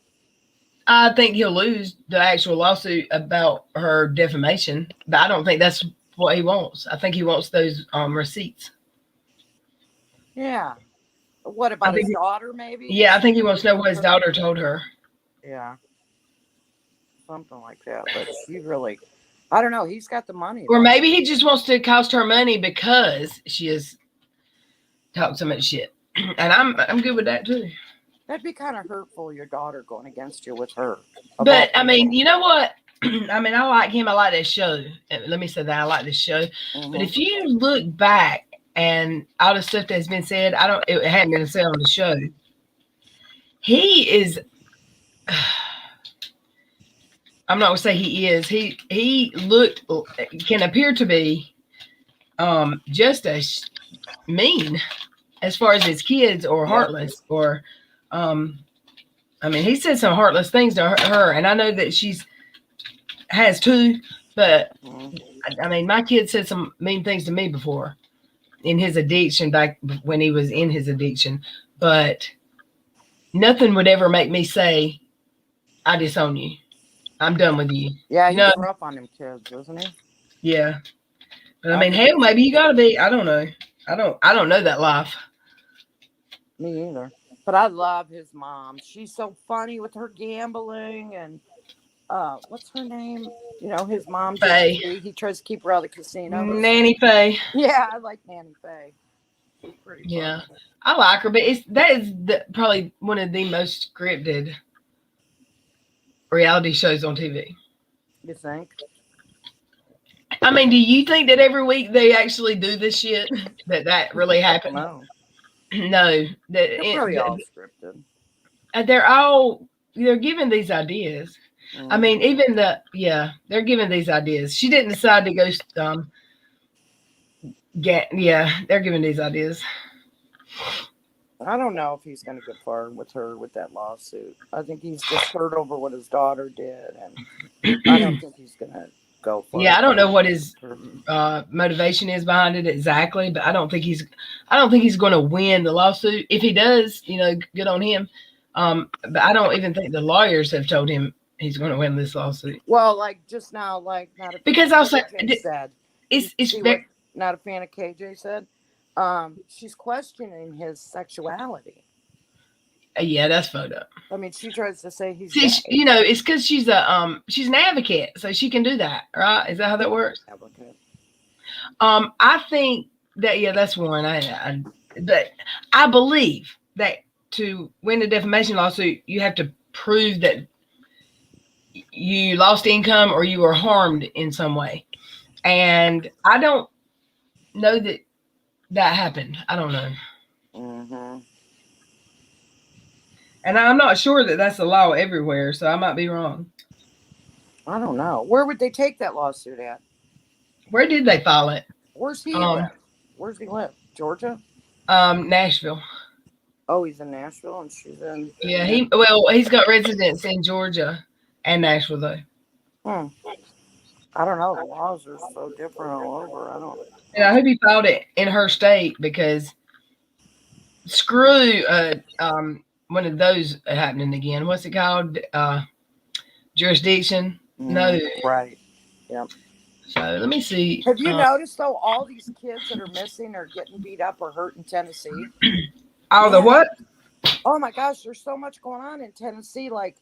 I think he'll lose the actual lawsuit about her defamation, but I don't think that's what he wants. I think he wants those receipts. Yeah. What about his daughter, maybe? Yeah, I think he wants to know what his daughter told her. Yeah. Something like that. But she really, I don't know. He's got the money. Or maybe he just wants to cost her money because she has talked so much shit. And I'm good with that too. That'd be kind of hurtful, your daughter going against you with her. But I mean, you know what? I mean, I like him. I like this show. Let me say that I like this show. But if you look back and all the stuff that's been said, it hadn't been said on the show. He is. I'm not gonna say he is. He can appear to be just as mean as far as his kids or heartless or I mean, he said some heartless things to her, and I know that has too, but I mean, my kid said some mean things to me before in his addiction, back when he was in his addiction, but nothing would ever make me say, I disown you. I'm done with you. Yeah, he's rough on them kids, isn't he? Yeah. But I mean, hell, maybe you gotta be. I don't know. I don't know that life. Me either. But I love his mom. She's so funny with her gambling and what's her name? His mom. Faye. He tries to keep her out of the casino. Nanny Faye. Yeah, I like Nanny Faye. Pretty funny. Yeah, I like her, but that is probably one of the most scripted reality shows on TV. You think? I mean, do you think that every week they actually do this shit? That really happened? No, they're probably all scripted. They're given these ideas. I mean, even they're giving these ideas. She didn't decide to go. They're giving these ideas. I don't know if he's going to get far with her with that lawsuit. I think he's just hurt over what his daughter did, and I don't think he's going to go far. Yeah, I don't know what his motivation is behind it exactly, but I don't think he's going to win the lawsuit. If he does, good on him. But I don't even think the lawyers have told him he's going to win this lawsuit. Well, like just now, like not a because also said it's very, not a fan of KJ said. She's questioning his sexuality. Yeah, that's fucked up. I mean, she tries to say he's it's because she's an advocate, so she can do that, right? Is that how that works? Advocate. I think that that's one. But I believe that to win a defamation lawsuit, you have to prove that you lost income or you were harmed in some way, and I don't know that happened. I don't know. Mm-hmm. And I'm not sure that that's the law everywhere, so I might be wrong. I don't know. Where would they take that lawsuit at? Where did they file it? Where's he live? Where's he live? Georgia? Nashville. Oh, he's in Nashville and she's in... Yeah, he's got residence in Georgia and Nashville, though. I don't know. The laws are so different all over. I don't know. Yeah, I hope he filed it in her state because screw one of those happening again. What's it called? Jurisdiction? No. Right. Yep. So let me see. Have you noticed, though, all these kids that are missing or getting beat up or hurt in Tennessee? The what? Oh, my gosh. There's so much going on in Tennessee. Like,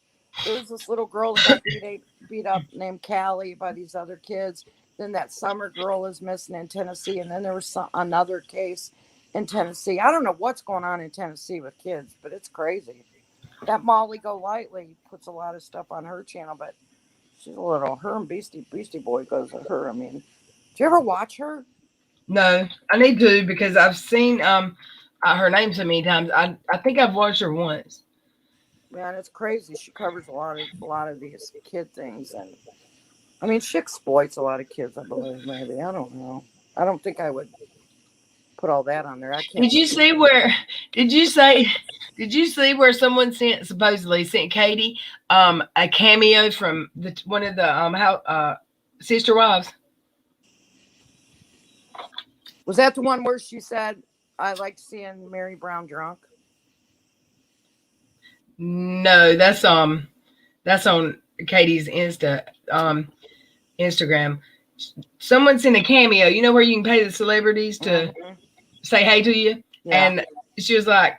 there's this little girl that got beat up named Callie by these other kids. Then that summer girl is missing in Tennessee. And then there was another case in Tennessee. I don't know what's going on in Tennessee with kids, but it's crazy. That Molly Golightly puts a lot of stuff on her channel, but she's a little, her and Beastie Boy goes with her. I mean, do you ever watch her? No, I need to because I've seen her name so many times. I think I've watched her once. Man, it's crazy. She covers a lot of these kid things, and I mean, she exploits a lot of kids. I believe maybe. I don't know. I don't think I would put all that on there. I can't. Did you see where someone supposedly sent Katie a cameo from one of the Sister Wives? Was that the one where she said, "I like seeing Mary Brown drunk"? No, that's on Katie's Instagram. Someone sent a cameo. You know where you can pay the celebrities to say hey to you, and she was like,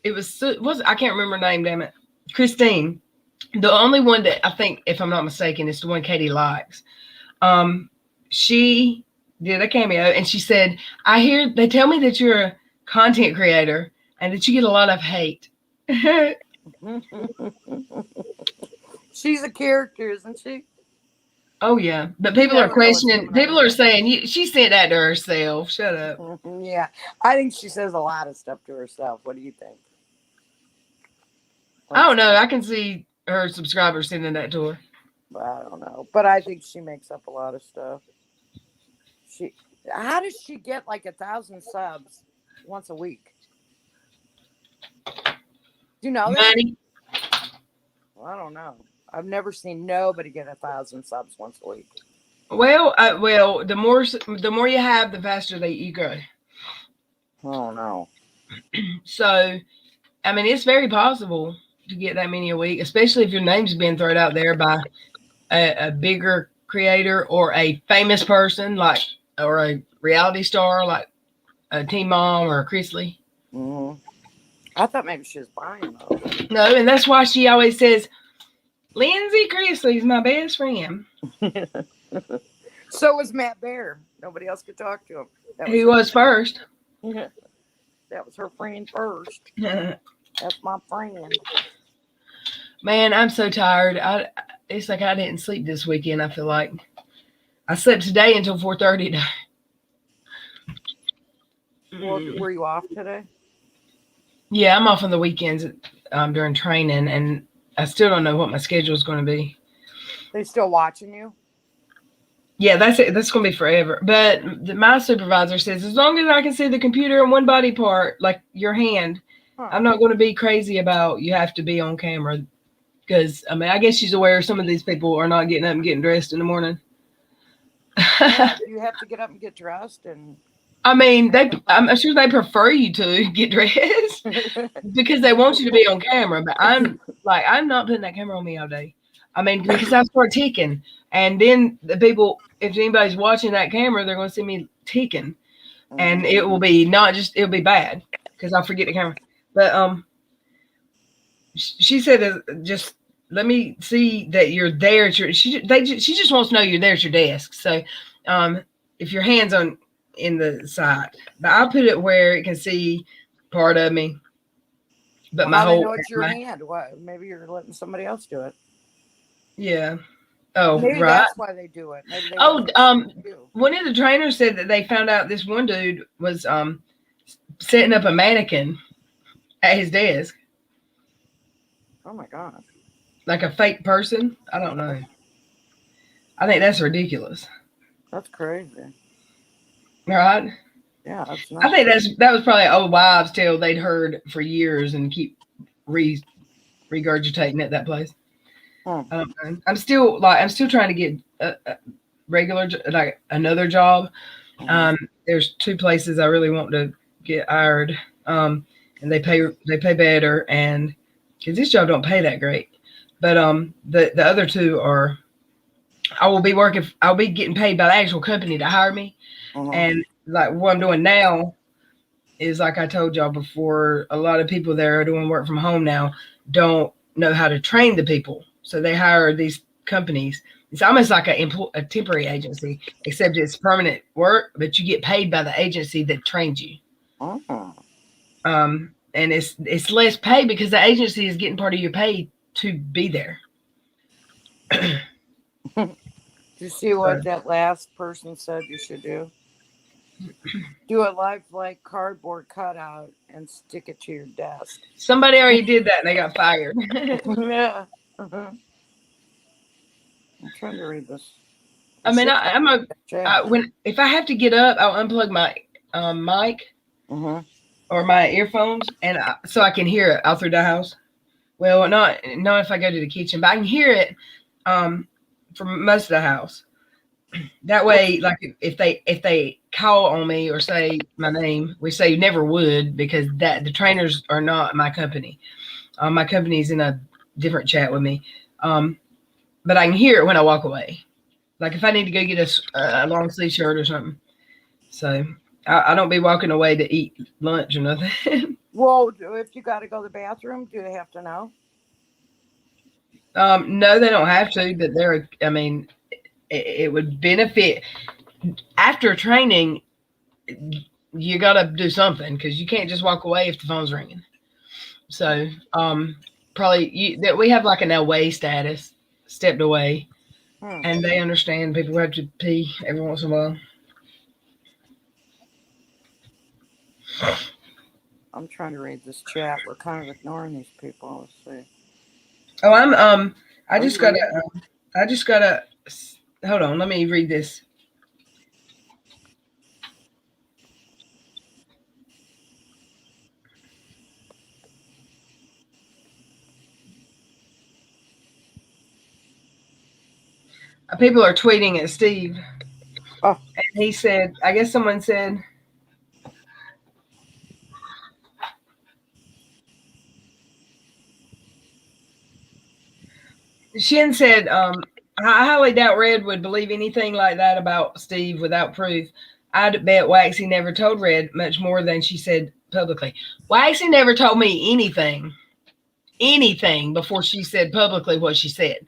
it was I can't remember her name. Damn it, Christine. The only one that I think, if I'm not mistaken, is the one Katie likes. She did a cameo, and she said, they tell me that you're a content creator and that you get a lot of hate. She's a character, isn't she? Oh yeah, but people are questioning. People are saying she said that to herself. Shut up. Yeah, I think she says a lot of stuff to herself. What do you think? I don't know. I can see her subscribers sending that to her. I don't know, but I think she makes up a lot of stuff. How does she get like 1,000 subs once a week? Do you know that? Money. Well, I don't know. I've never seen nobody get 1,000 subs once a week. Well, the more you have, the faster you grow. Oh no. So, I mean, it's very possible to get that many a week, especially if your name's being thrown out there by a bigger creator or a famous person or a reality star like a Teen Mom or a Chrisley. Mm-hmm. I thought maybe she was buying those. No, and that's why she always says, Lindsay Chrisley's my best friend. So was Matt Bear. Nobody else could talk to him. He was first. That was her friend first. That's my friend. Man, I'm so tired. It's like I didn't sleep this weekend. I feel like I slept today until 4:30. Were you off today? Yeah, I'm off on the weekends during training, and I still don't know what my schedule is going to be. They still watching you? Yeah, that's it. That's going to be forever. But my supervisor says as long as I can see the computer and one body part, like your hand, I'm not going to be crazy about you have to be on camera. Because, I mean, I guess she's aware some of these people are not getting up and getting dressed in the morning. Yeah, you have to get up and get dressed. And I mean, I'm sure they prefer you to get dressed because they want you to be on camera. But I'm not putting that camera on me all day. I mean, because I start ticking. And then the people, if anybody's watching that camera, they're going to see me ticking. And it will be it'll be bad because I'll forget the camera. But she said, just let me see that you're there at your. She just wants to know you're there at your desk. So, if your hand's in the side, but I'll put it where it can see part of me. But well, my whole. They know it's your hand. What? Maybe you're letting somebody else do it. Yeah. Oh, maybe right. That's why they do it. Maybe they one of the trainers said that they found out this one dude was setting up a mannequin at his desk. Oh my gosh. Like a fake person? I don't know. I think that's ridiculous. That's crazy. Right? Yeah, that's I think that was probably old wives' tale they'd heard for years and keep regurgitating at that place. I don't know. I'm still trying to get a regular, like another job. There's 2 places I really want to get hired, and they pay better, and because this job don't pay that great, but the other 2 are. I'll be getting paid by the actual company to hire me, and like what I'm doing now is like I told y'all before. A lot of people that are doing work from home now don't know how to train the people, so they hire these companies. It's almost like a temporary agency, except it's permanent work, but you get paid by the agency that trains you. And it's less pay because the agency is getting part of your pay to be there. Did you see what that last person said you should do? Do a lifelike cardboard cutout and stick it to your desk. Somebody already did that and they got fired. Yeah. I'm trying to read this. I mean, if I have to get up, I'll unplug my mic or my earphones, and so I can hear it out through the house. Well, not if I go to the kitchen, but I can hear it from most of the house. That way, like if they call on me or say my name, we say never would because the trainers are not my company. My company's in a different chat with me, but I can hear it when I walk away. Like if I need to go get a long sleeve shirt or something. So I don't be walking away to eat lunch or nothing. Well, if you got to go to the bathroom, do they have to know? No, they don't have to, but it would benefit after training. You got to do something because you can't just walk away if the phone's ringing. So probably that we have like an away status, stepped away, and they understand people have to pee every once in a while. I'm trying to read this chat. We're kind of ignoring these people. Let's see. Oh, I just gotta hold on. Let me read this. People are tweeting at Steve. And he said, I guess someone said, Shin said, I highly doubt Red would believe anything like that about Steve without proof. I'd bet Waxy never told Red much more than she said publicly. Waxy never told me anything before she said publicly what she said.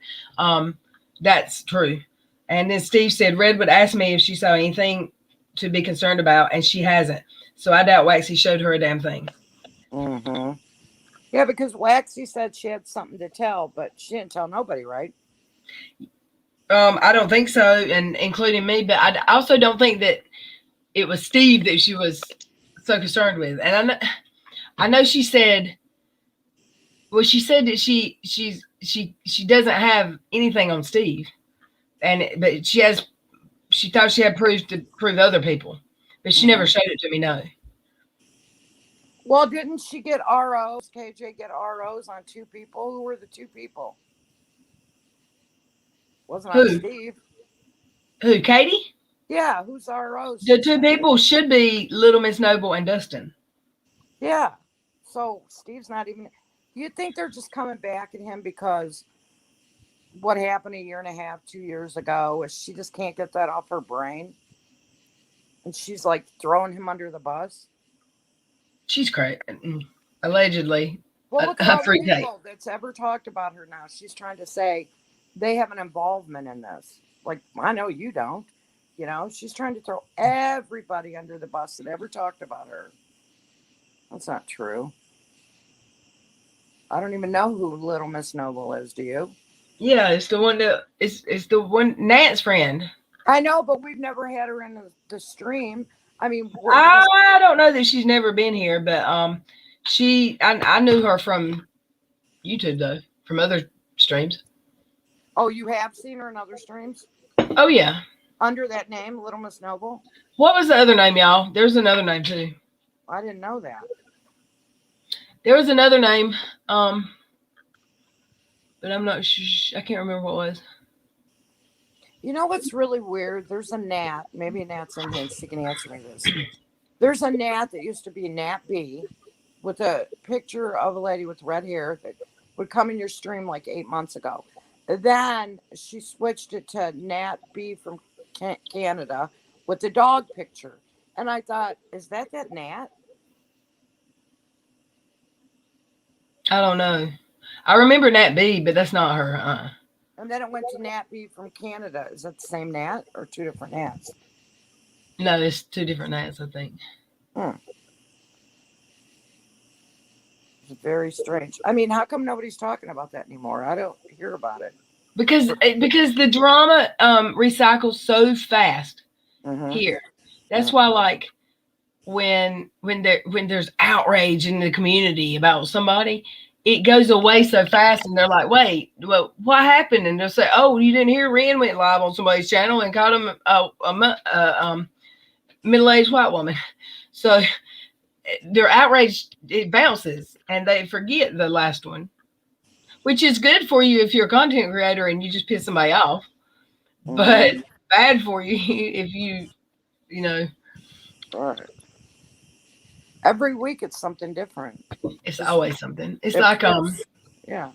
That's true. And then Steve said Red would ask me if she saw anything to be concerned about, and she hasn't. So I doubt Waxy showed her a damn thing. Yeah, because Waxy said she had something to tell, but she didn't tell nobody, right? I don't think so, and including me. But I also don't think that it was Steve that she was so concerned with. And I know she said, well, she said that she doesn't have anything on Steve, but she thought she had proof to prove other people, but she never showed it to me. No. Well, didn't she get ROs? KJ get ROs on 2 people. Who were the 2 people? Wasn't on Who? Steve. Who? Katie? Yeah, who's ROs? The 2 people should be Little Miss Noble and Dustin. Yeah. So Steve's not even. You'd think they're just coming back at him because what happened a year and a half, 2 years ago is she just can't get that off her brain. And she's like throwing him under the bus. She's crazy. Allegedly. Well, look at all the freak date. people that's ever talked about her now. She's trying to say they have an involvement in this. Like, I know you don't. You know, she's trying to throw everybody under the bus that ever talked about her. That's not true. I don't even know who Little Miss Noble is. Do you? Yeah, it's the one that it's the one Nat's friend. I know, but we've never had her in the stream. I mean, I don't know that she's never been here, but I knew her from YouTube though, from other streams. Oh, you have seen her in other streams? Oh yeah. Under that name, Little Miss Noble? What was the other name, y'all? There's another name too. I didn't know that. There was another name, but I'm not I can't remember what it was. You know what's really weird? There's a Nat. Maybe Nat's in here. She can answer me this. There's a Nat that used to be Nat B with a picture of a lady with red hair that would come in your stream like 8 months ago. Then she switched it to Nat B from Canada with the dog picture. And I thought, is that Nat? I don't know. I remember Nat B, but that's not her. And then it went to Nat B from Canada. Is that the same Nat or 2 different Nats? No, it's 2 different Nats, I think. It's very strange. I mean, how come nobody's talking about that anymore? I don't hear about it. Because the drama recycles so fast here. That's why, like, when there's outrage in the community about somebody, it goes away so fast, and they're like, "Wait, well, what happened?" And they'll say, "Oh, you didn't hear Ren went live on somebody's channel and called him a middle-aged white woman." So their outrage, it bounces, and they forget the last one, which is good for you if you're a content creator and you just piss somebody off, but bad for you if you know. Right. Every week it's something different. It's always something. It's like yeah.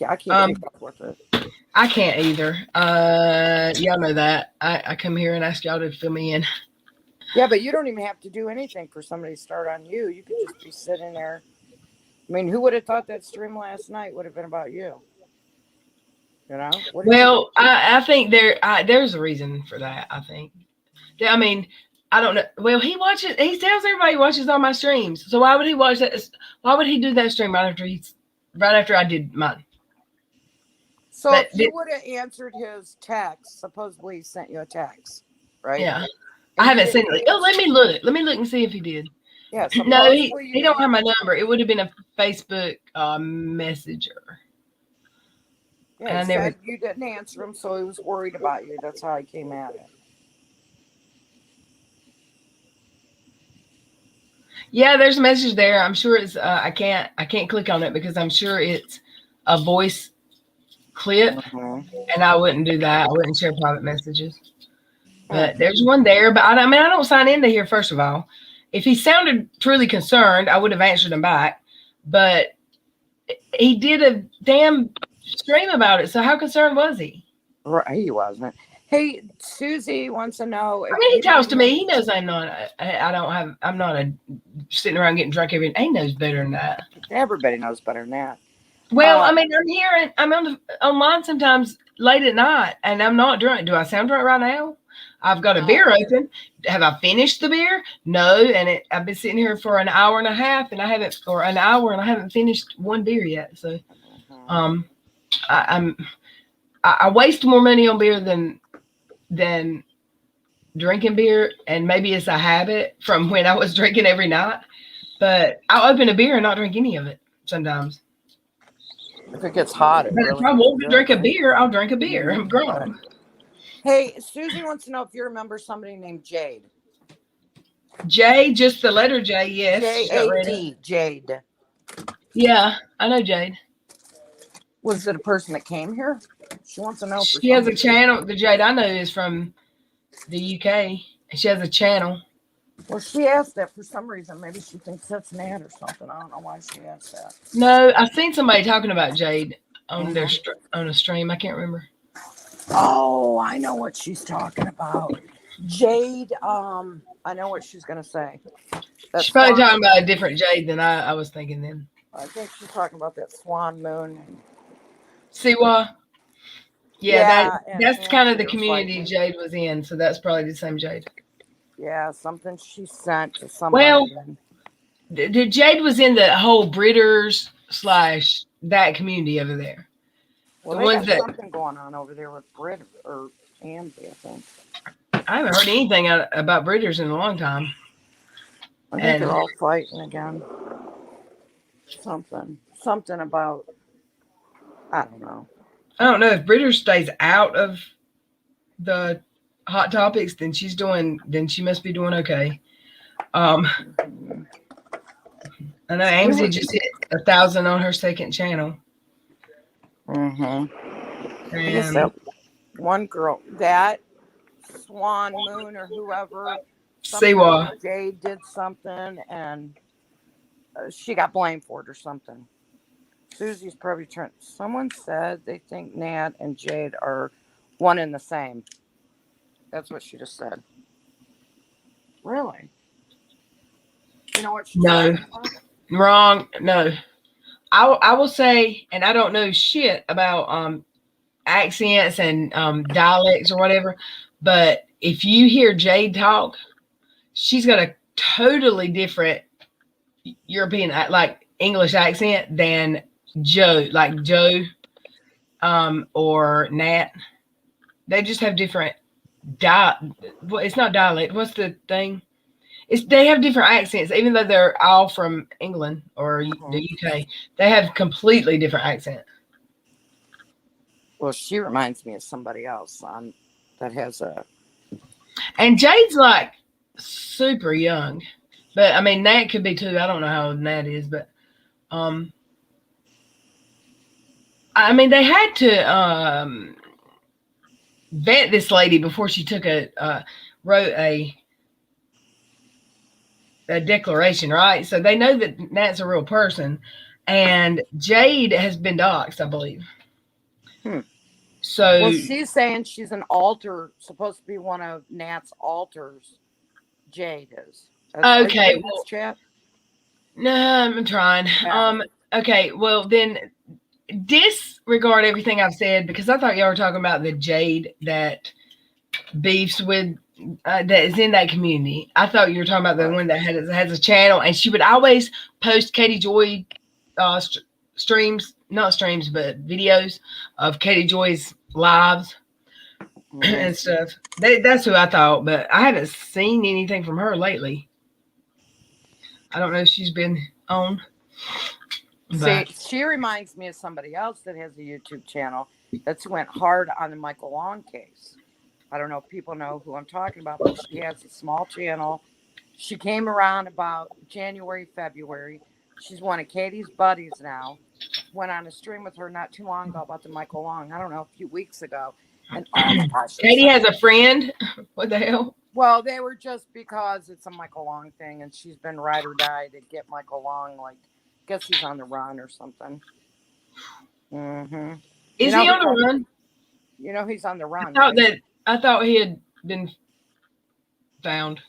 I can't keep up with it. I can't either. Y'all know that. I come here and ask y'all to fill me in. Yeah, but you don't even have to do anything for somebody to start on you. You could just be sitting there. I mean, who would have thought that stream last night would have been about you? You know? Well, I think there's a reason for that. I think. I mean, I don't know. Well, he tells everybody he watches all my streams. So why would he watch that? Why would he do that stream right after I did mine? So if you would have answered his text, supposedly he sent you a text, right? Yeah. I haven't seen it. Oh, let me look. Let me look and see if he did. Yeah. No, he don't have my number. It would have been a Facebook messenger. Yeah, he said you didn't answer him, so he was worried about you. That's how he came at it. Yeah, there's a message there. I'm sure it's I can't click on it because I'm sure it's a voice clip, and I wouldn't do that. I wouldn't share private messages. But there's one there. But I don't sign into here, first of all. If he sounded truly concerned, I would have answered him back. But he did a damn stream about it. So how concerned was he? Right, he wasn't. Hey, Susie wants to know. I mean, he talks to me. He knows I'm not sitting around getting drunk every day. He knows better than that. Everybody knows better than that. Well, I mean, I'm online sometimes late at night, and I'm not drunk. Do I sound drunk right now? I've got a beer open. Have I finished the beer? No, and I've been sitting here for an hour and a half, and I haven't finished one beer yet. So, I waste more money on beer than drinking beer, and maybe it's a habit from when I was drinking every night. But I'll open a beer and not drink any of it. sometimes. If it gets hot, it But really if I want to gets drink a good. beer, I'll drink a beer. I'm grown. Hey, Susie wants to know if you remember somebody named Jade. J, just the letter J, yes. She got ready. Jade. Jade. Yeah, I know Jade. Was it a person that came here? She wants to know. She has a channel. The Jade I know is from the UK. And she has a channel. Well, she asked that for some reason. Maybe she thinks that's an ad or something. I don't know why she asked that. No, I've seen somebody talking about Jade on their on a stream. I can't remember. Oh, I know what she's talking about. Jade. I know what she's gonna say. That's She's probably talking about a different Jade than I was thinking then. I think she's talking about that swan moon. Siwa. Yeah, that's and kind of the community Jade was in, so that's probably the same Jade. Yeah, something she sent to somebody. Well, the Jade was in the whole Britters / that community over there. Well, the they ones got that something going on over there with Brit or Andy, I think. I haven't heard anything about Britters in a long time. I think they're all fighting again. Something about, I don't know. I don't know if Britters stays out of the hot topics, then she must be doing okay. I know Amesy just hit 1,000 on her second channel. And I guess that one girl, that Swan Moon or whoever, Siwa. Jade did something and she got blamed for it or something. Susie's probably trying. Someone said they think Nat and Jade are one and the same. That's what she just said. Really? You know what she's talking about? Wrong. No. I will say, and I don't know shit about accents and dialects or whatever, but if you hear Jade talk, she's got a totally different European, like English accent than Joe, or Nat. They just have different it's not dialect. What's the thing? They have different accents, even though they're all from England or the UK. They have completely different accents. Well, she reminds me of somebody else that has a. And Jade's like super young, but I mean Nat could be too. I don't know how old Nat is, but I mean they had to vet this lady before she wrote a declaration, right? So they know that Nat's a real person, and Jade has been doxxed, I believe. So well, she's saying she's an alter, supposed to be one of Nat's alters. Jade is. Okay. Well, chat. No, I'm trying. Okay. Well, then disregard everything I've said because I thought y'all were talking about the Jade that beefs with that is in that community. I thought you were talking about the one that has a channel, and she would always post Katie Joy streams, not streams, but videos of Katie Joy's lives and stuff. That's who I thought, but I haven't seen anything from her lately. I don't know if she's been on. See, she reminds me of somebody else that has a YouTube channel that's went hard on the Michael Long case. I don't know if people know who I'm talking about, but she has a small channel. She came around about January, February. She's one of Katie's buddies now. Went on a stream with her not too long ago about the Michael Long. I don't know, a few weeks ago. And oh my gosh. Katie has a friend. What the hell? Well, they were just because it's a Michael Long thing, and she's been ride or die to get Michael Long. Like, guess he's on the run or something. Is he on the run? You know he's on the run. I thought he had been found.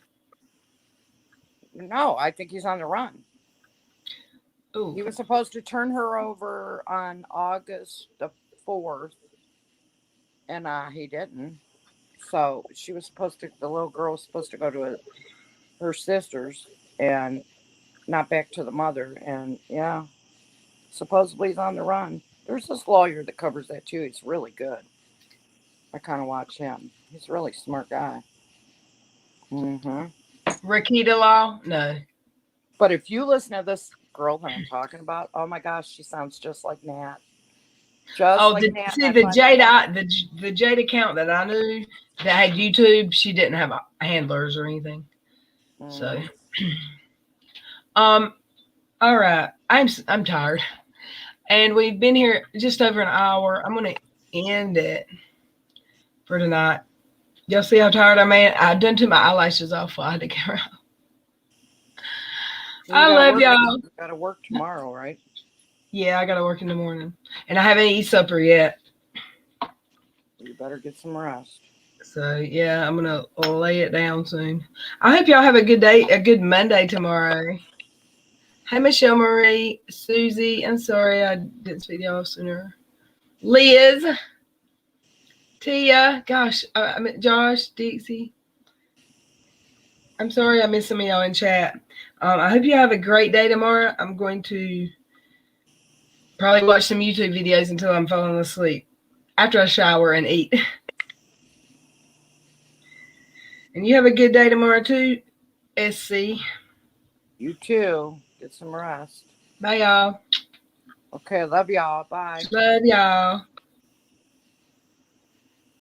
No, I think he's on the run. Ooh. He was supposed to turn her over on August the 4th, and he didn't. So the little girl was supposed to go to her sister's and not back to the mother. And yeah, supposedly he's on the run. There's this lawyer that covers that too. He's really good. I kind of watch him. He's a really smart guy. Rakita Law? No. But if you listen to this girl that I'm talking about. Oh my gosh, she sounds just like Nat. Just Oh, like Nat. see And the I find Jade, the Jade account that I knew that had YouTube, she didn't have handlers or anything. So, all right, I'm tired, and we've been here just over an hour. I'm gonna end it for tonight. Y'all see how tired I am? I done took my eyelashes off while I had to get around. So I love y'all. You gotta work tomorrow, right? Yeah, I gotta work in the morning, and I haven't eaten supper yet. You better get some rest. So yeah, I'm gonna lay it down soon. I hope y'all have a good day, a good Monday tomorrow. Hey, Michelle Marie, Susie. I'm sorry I didn't speak to y'all sooner. Liz, Tia. Gosh, I mean Josh, Dixie. I'm sorry I missed some of y'all in chat. I hope you have a great day tomorrow. I'm going to probably watch some YouTube videos until I'm falling asleep after I shower and eat. And you have a good day tomorrow too, SC. You too. Get some rest. Bye, y'all. Okay, love y'all. Bye. Love y'all.